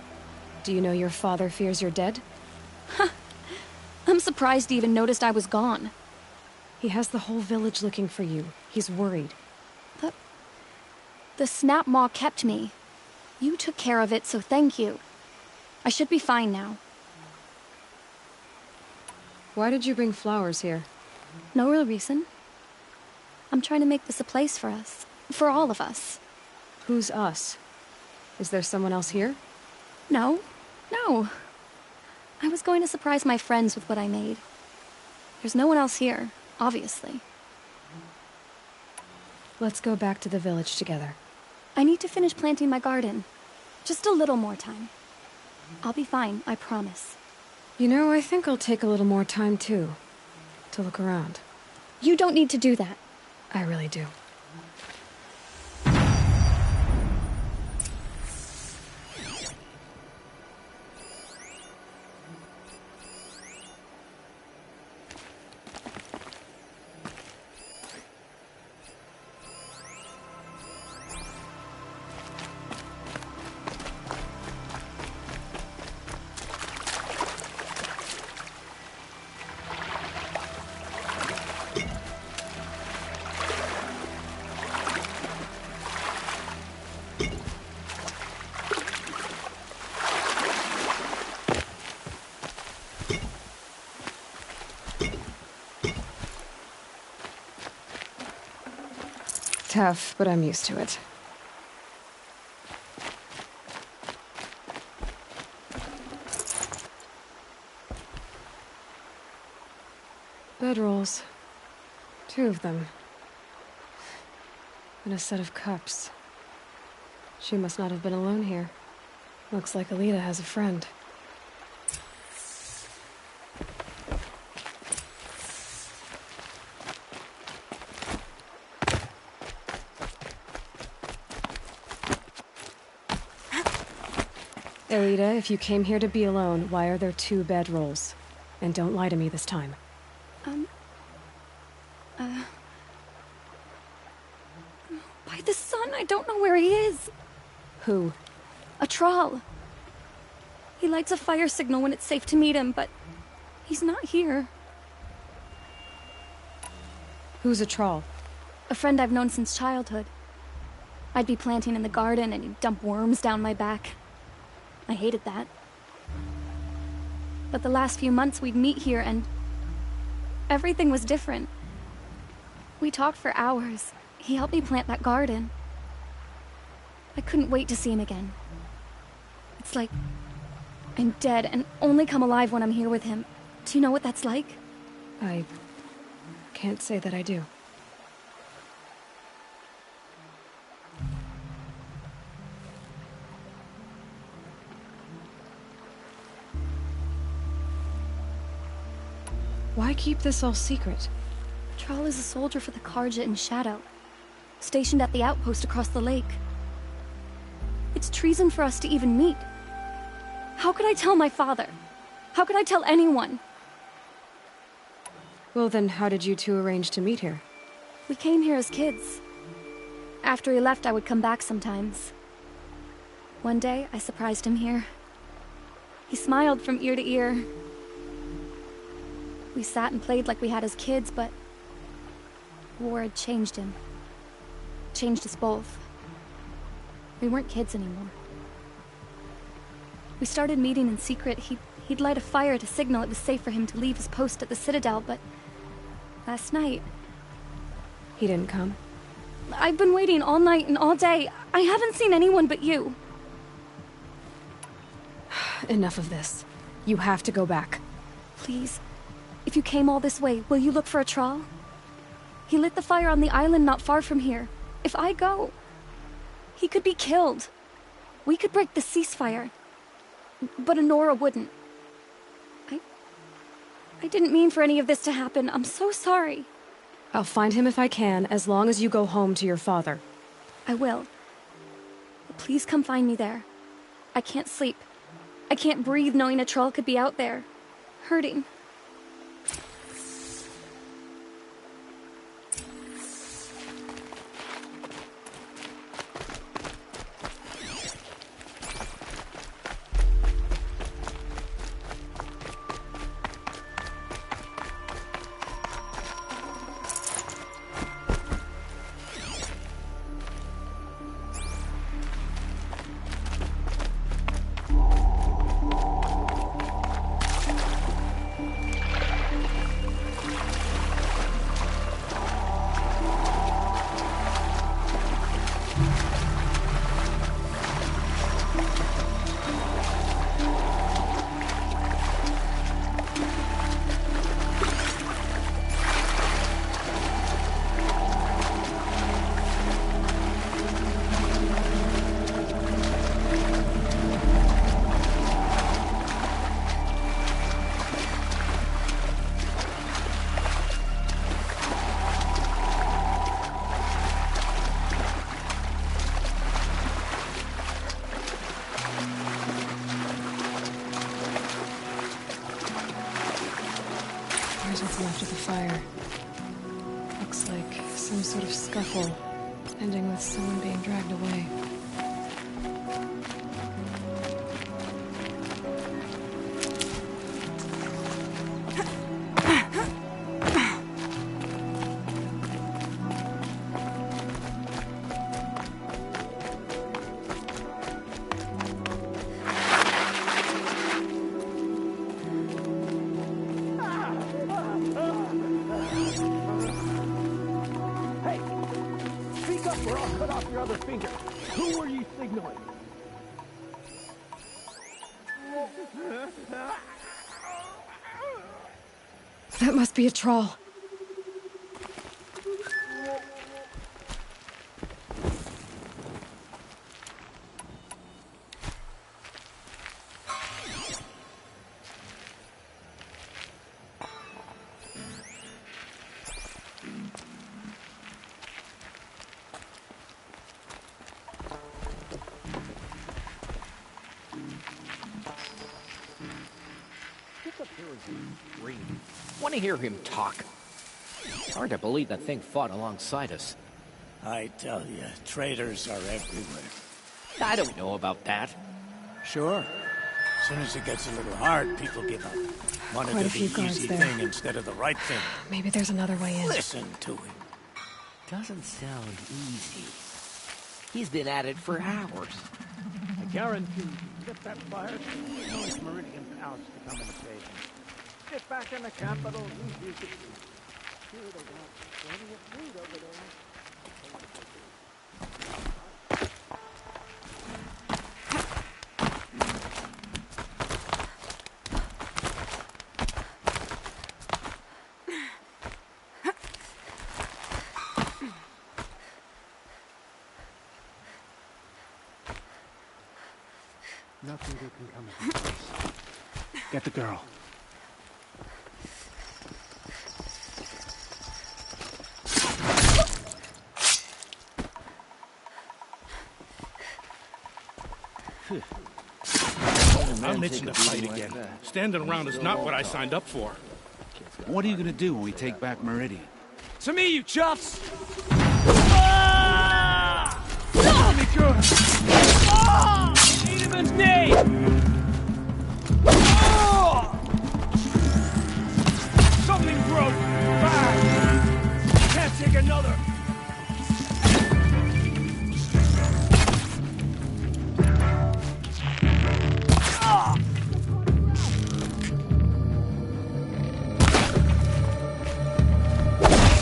Do you know your father fears you're dead? I'm surprised he even noticed I was gone. He has the whole village looking for you. He's worried. The Snap Maw kept me. You took care of it, so thank you. I should be fine now. Why did you bring flowers here? No real reason. I'm trying to make this a place for us. For all of us. Who's us? Is there someone else here? No. No. I was going to surprise my friends with what I made. There's no one else here, obviously. Let's go back to the village together. I need to finish planting my garden. Just a little more time. I'll be fine, I promise. You know, I think I'll take a little more time, too. To look around. You don't need to do that. I really do. Tough, but I'm used to it. Bedrolls. 2 of them. And a set of cups. She must not have been alone here. Looks like Alita has a friend. Alita, if you came here to be alone, why are there 2 bedrolls? And don't lie to me this time. By the sun, I don't know where he is. Who? A Troll. He lights a fire signal when it's safe to meet him, but he's not here. Who's a Troll? A friend I've known since childhood. I'd be planting in the garden and he'd dump worms down my back. I hated that. But the last few months we'd meet here and everything was different. We talked for hours. He helped me plant that garden. I couldn't wait to see him again. It's like I'm dead and only come alive when I'm here with him. Do you know what that's like? I can't say that I do. Why keep this all secret? Troll is a soldier for the Karja in Shadow, stationed at the outpost across the lake. It's treason for us to even meet. How could I tell my father? How could I tell anyone? Well then, how did you 2 arrange to meet here? We came here as kids. After he left, I would come back sometimes. One day, I surprised him here. He smiled from ear to ear. We sat and played like we had as kids, but war had changed him. Changed us both. We weren't kids anymore. We started meeting in secret. He'd light a fire to signal it was safe for him to leave his post at the Citadel, but last night... He didn't come? I've been waiting all night and all day. I haven't seen anyone but you. Enough of this. You have to go back. Please. If you came all this way, will you look for a Troll? He lit the fire on the island not far from here. If I go... He could be killed. We could break the ceasefire. But Honora wouldn't. I didn't mean for any of this to happen. I'm so sorry. I'll find him if I can, as long as you go home to your father. I will. But please come find me there. I can't sleep. I can't breathe knowing a troll could be out there, hurting. Here's what's left of the fire. Looks like some sort of scuffle, ending with someone being dragged away. Or I'll cut off your other finger. Who were you signaling? That must be a troll. Want to hear him talk? Hard to believe that thing fought alongside us. I tell you, traitors are everywhere. I don't know about that. Sure. As soon as it gets a little hard, people give up. Want to Quite do a few the guards easy there. thing instead of the right thing. Maybe there's another way in. Listen to him. Doesn't sound easy. He's been at it for hours. I guarantee you, get that fire, it's Meridian Palace to come and save him. Get back in the capital, you can see. Sure, they got plenty of food over there. Nothing good can come of this. Get the girl. I'm itching to fight again. Standing around is not what I signed up for. What are you gonna do when we take back Meridian? To me, you chuffs! Let me go! Eat him his knee! Something broke! Bad! Can't take another!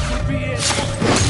Could be it!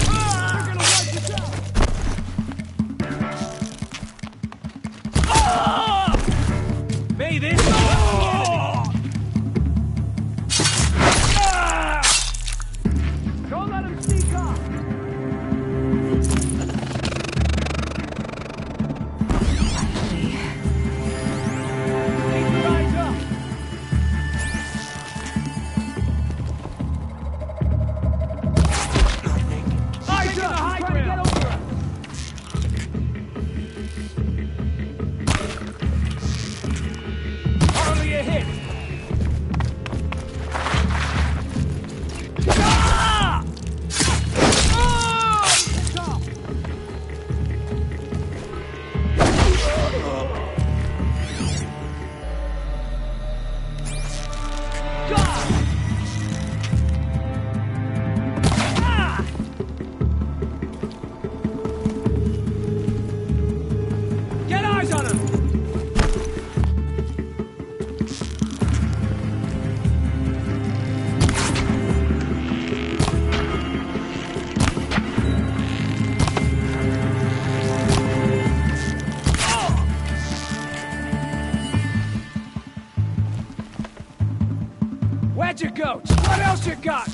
Magic goats! What else you got?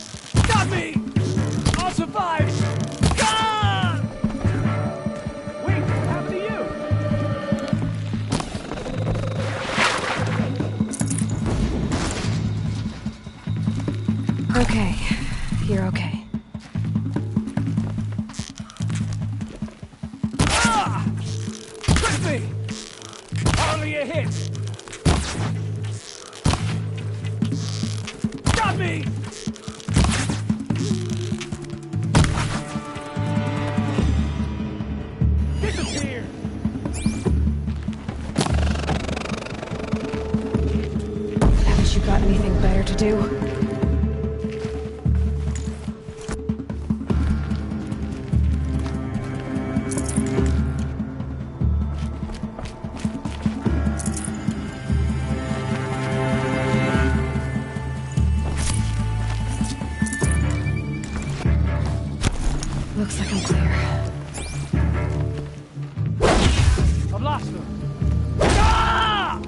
Got me! I'll survive! God! Wait, what happened to you? Okay. You're okay. Ah! Hit me! Hardly a hit! Got me! Disappear! Haven't you got anything better to do? Looks like I'm clear. I've lost them. Ah!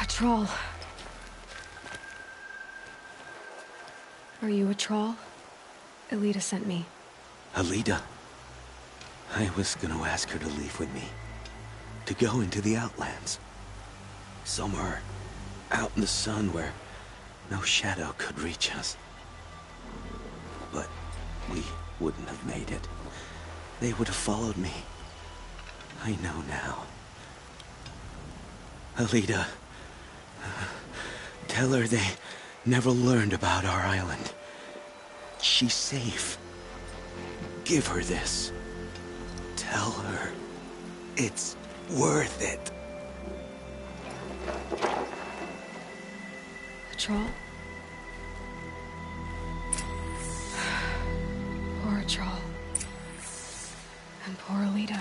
A troll. Are you a troll? Elita sent me. Alida. I was gonna ask her to leave with me. To go into the Outlands. Somewhere out in the sun where no shadow could reach us. But we wouldn't have made it. They would have followed me. I know now. Alida, tell her they never learned about our island. She's safe. Give her this. Tell her it's worth it. A troll? Poor troll. And poor Alita.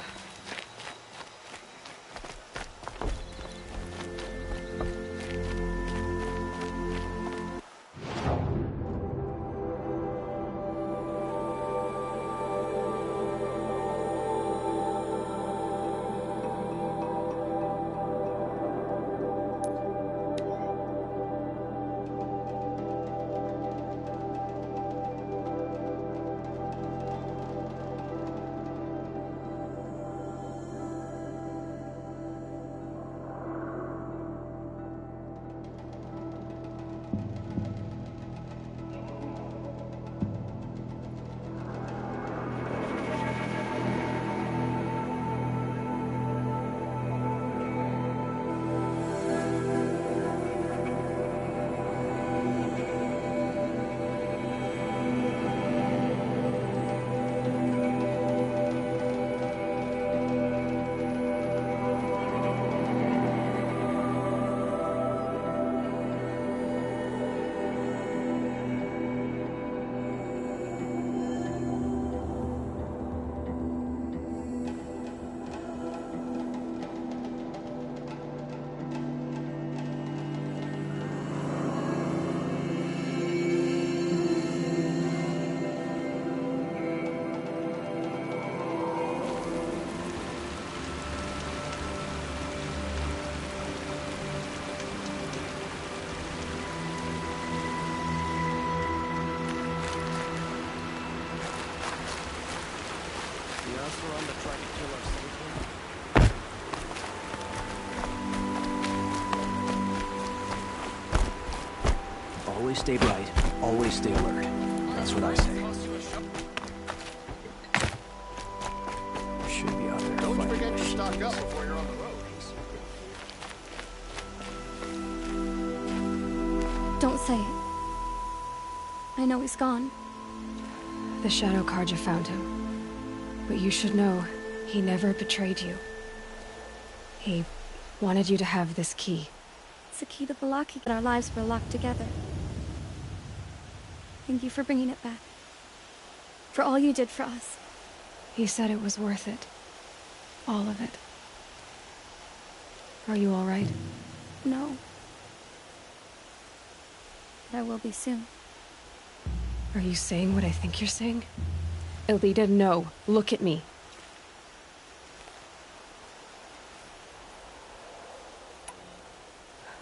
Always stay bright, always stay alert. That's what I say. Should be out there. Don't forget to stock up before you're on the road. Don't say it. I know he's gone. The Shadow Carja found him. But you should know, he never betrayed you. He wanted you to have this key. It's the key to Balaki, and our lives were locked together. Thank you for bringing it back. For all you did for us. He said it was worth it. All of it. Are you all right? No. But I will be soon. Are you saying what I think you're saying? Elita, no. Look at me.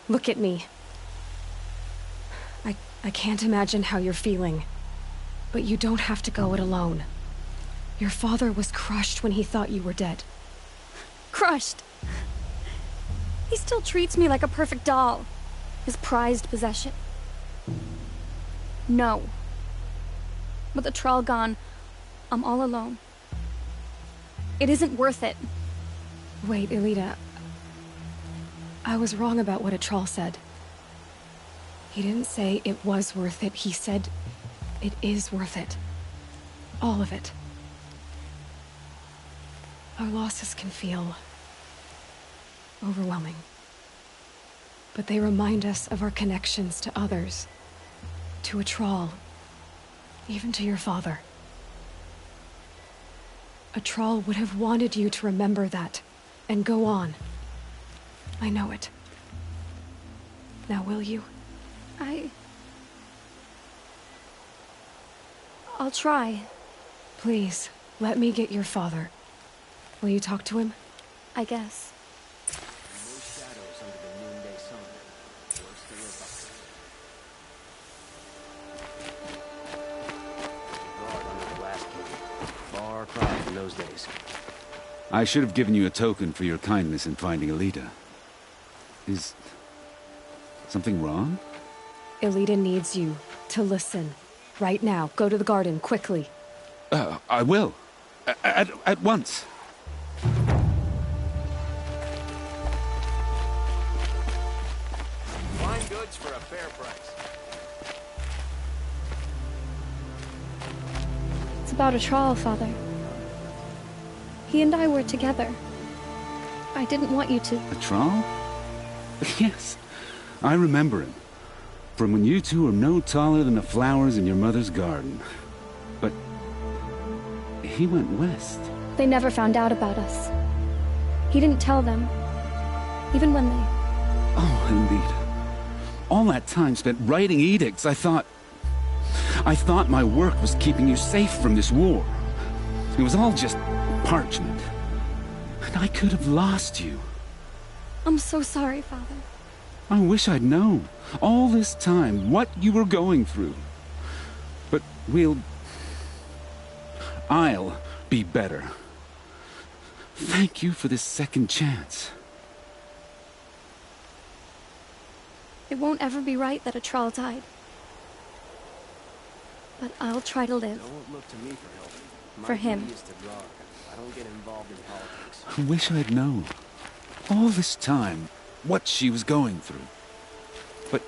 Look at me. I can't imagine how you're feeling. But you don't have to go it alone. Your father was crushed when he thought you were dead. Crushed? He still treats me like a perfect doll. His prized possession. No. With the Troll gone, I'm all alone. It isn't worth it. Wait, Elita. I was wrong about what a Troll said. He didn't say it was worth it. He said it is worth it. All of it. Our losses can feel overwhelming. But they remind us of our connections to others. To a Troll. Even to your father. A Troll would have wanted you to remember that, and go on. I know it. Now will you? I'll try. Please, let me get your father. Will you talk to him? I guess. No shadows under the noonday sun. Worse than a buck. Guard under the last king. Far cry from those days. I should have given you a token for your kindness in finding Elita. Is something wrong? Elita needs you to listen. Right now. Go to the garden, quickly. I will. At once. Fine goods for a fair price. It's about a Troll, Father. He and I were together. I didn't want you to. A Troll? Yes, I remember him. From when you two were no taller than the flowers in your mother's garden. But he went west. They never found out about us. He didn't tell them. Even when they... Oh, Elita. All that time spent writing edicts, I thought my work was keeping you safe from this war. It was all just parchment. And I could have lost you. I'm so sorry, Father. I wish I'd known, all this time, what you were going through. But I'll be better. Thank you for this second chance. It won't ever be right that a Troll died. But I'll try to live. Don't look to me for help. For him. Duty is to guard. I don't get involved in politics. I wish I'd known, all this time, what she was going through. But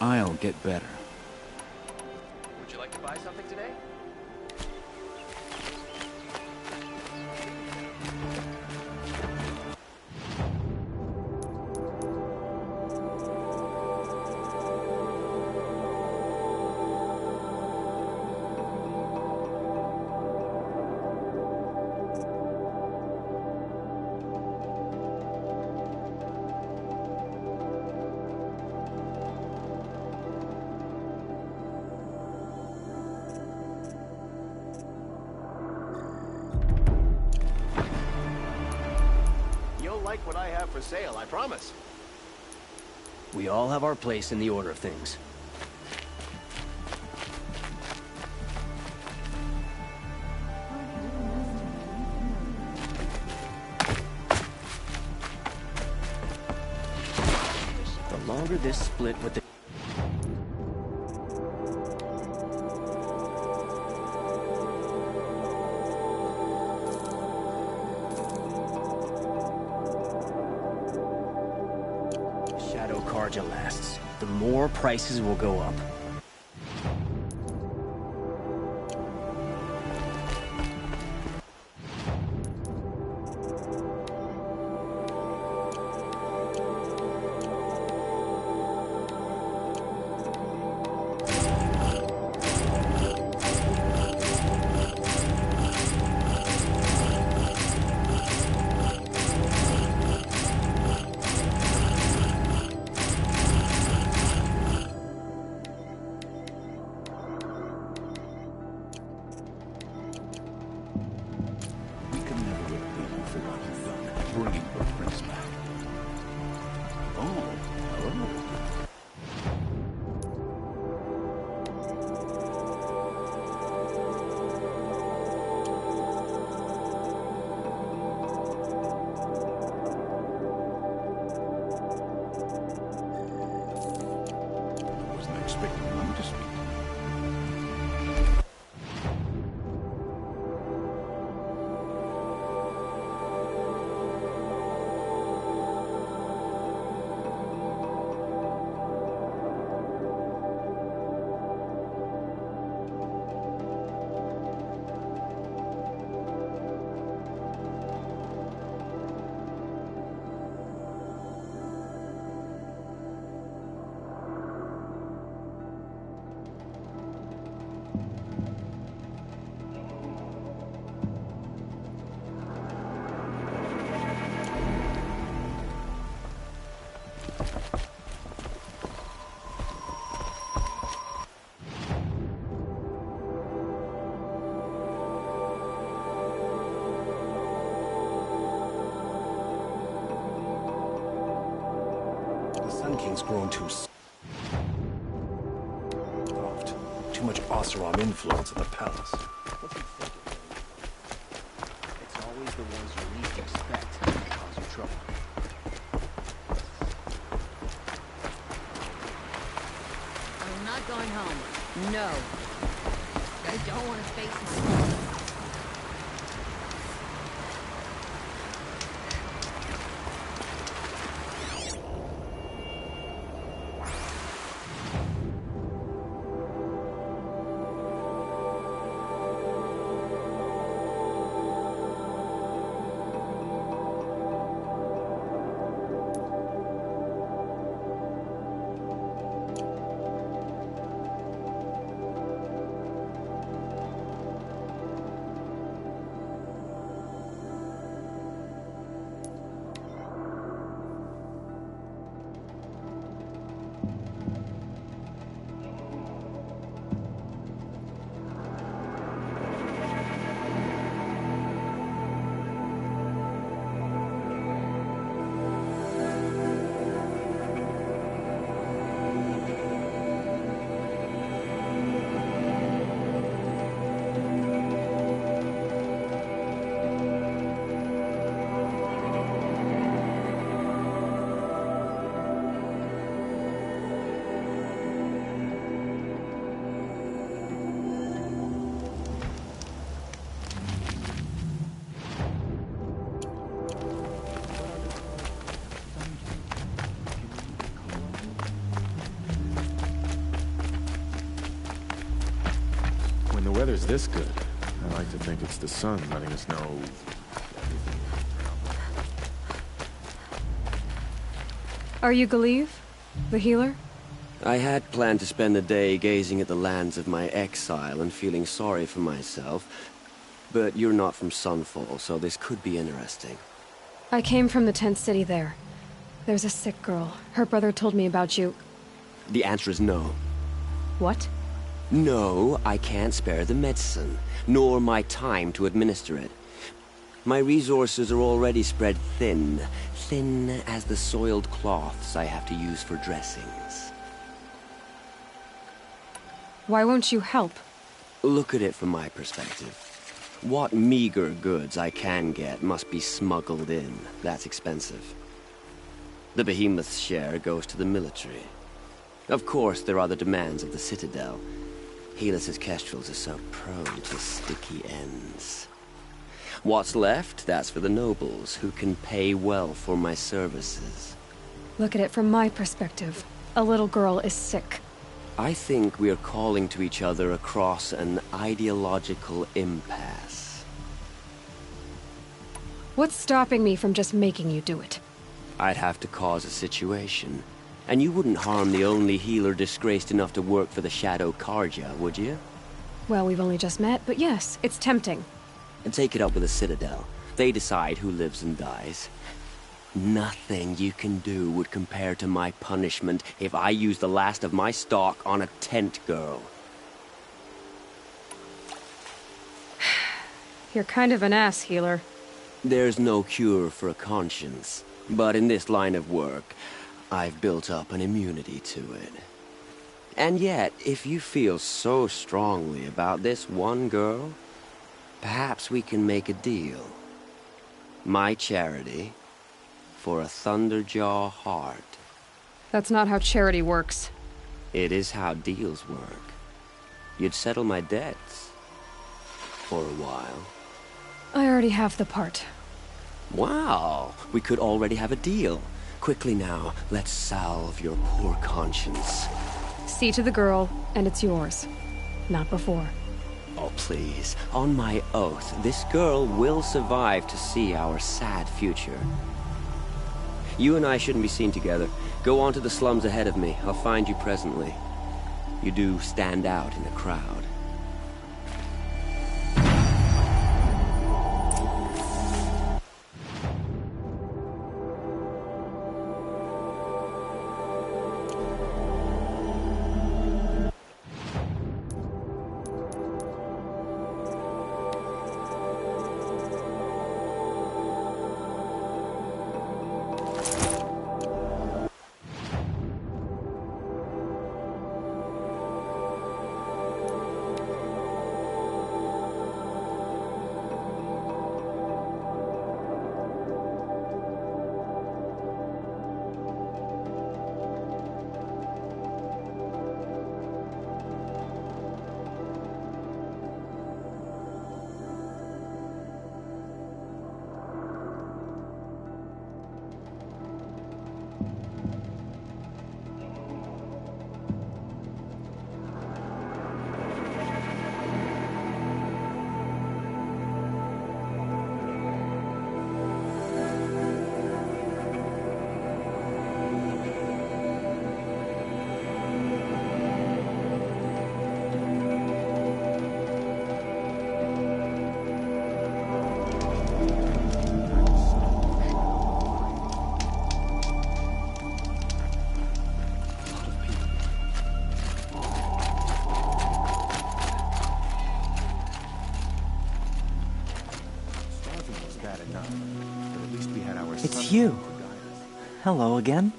I'll get better. Would you like to buy something today? Like what I have for sale, I promise. We all have our place in the order of things. The longer this split with the... Shadow Karja lasts, the more prices will go up. The Sun King's grown too soft. Too much Oseram influence at the palace. It's always the ones you least expect that cause you trouble. I'm not going home. No. I don't want to face my... When the weather's this good, I like to think it's the sun letting us know everything. Are you Galeev? The healer? I had planned to spend the day gazing at the lands of my exile and feeling sorry for myself, but you're not from Sunfall, so this could be interesting. I came from the tent city there. There's a sick girl. Her brother told me about you. The answer is no. What? No, I can't spare the medicine, nor my time to administer it. My resources are already spread thin, thin as the soiled cloths I have to use for dressings. Why won't you help? Look at it from my perspective. What meager goods I can get must be smuggled in. That's expensive. The behemoth's share goes to the military. Of course, there are the demands of the Citadel. Helis's kestrels are so prone to sticky ends. What's left, that's for the nobles, who can pay well for my services. Look at it from my perspective. A little girl is sick. I think we're calling to each other across an ideological impasse. What's stopping me from just making you do it? I'd have to cause a situation. And you wouldn't harm the only healer disgraced enough to work for the Shadow Karja, would you? Well, we've only just met, but yes, it's tempting. And take it up with the Citadel. They decide who lives and dies. Nothing you can do would compare to my punishment if I use the last of my stock on a tent girl. You're kind of an ass, healer. There's no cure for a conscience. But in this line of work, I've built up an immunity to it. And yet, if you feel so strongly about this one girl, perhaps we can make a deal. My charity for a Thunderjaw heart. That's not how charity works. It is how deals work. You'd settle my debts. For a while. I already have the part. Wow, we could already have a deal. Quickly now, let's salve your poor conscience. See to the girl, and it's yours. Not before. Oh, please. On my oath, this girl will survive to see our sad future. You and I shouldn't be seen together. Go on to the slums ahead of me. I'll find you presently. You do stand out in a crowd. It's you. Hello again.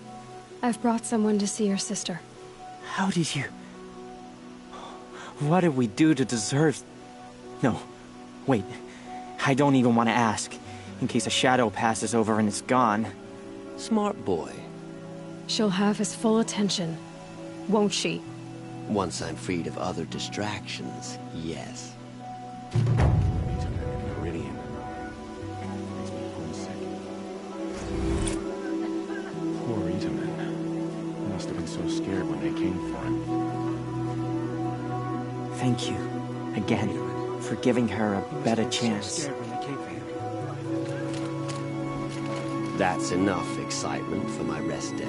I've brought someone to see your sister. How did you... What did we do to deserve... No, wait. I don't even want to ask, in case a shadow passes over and it's gone. Smart boy. She'll have his full attention, won't she? Once I'm freed of other distractions, yes. Meridian. Poor Itaman. He must have been so scared when they came for him. Thank you, again, for giving her a better chance. That's enough excitement for my rest day.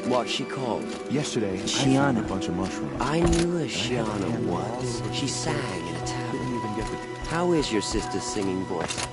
What's she called? Yesterday, I Shiana. found a bunch of mushrooms. I knew a Shiana once. She sang in a tavern. Didn't even get the... How is your sister's singing voice?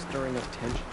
Stirring up tension.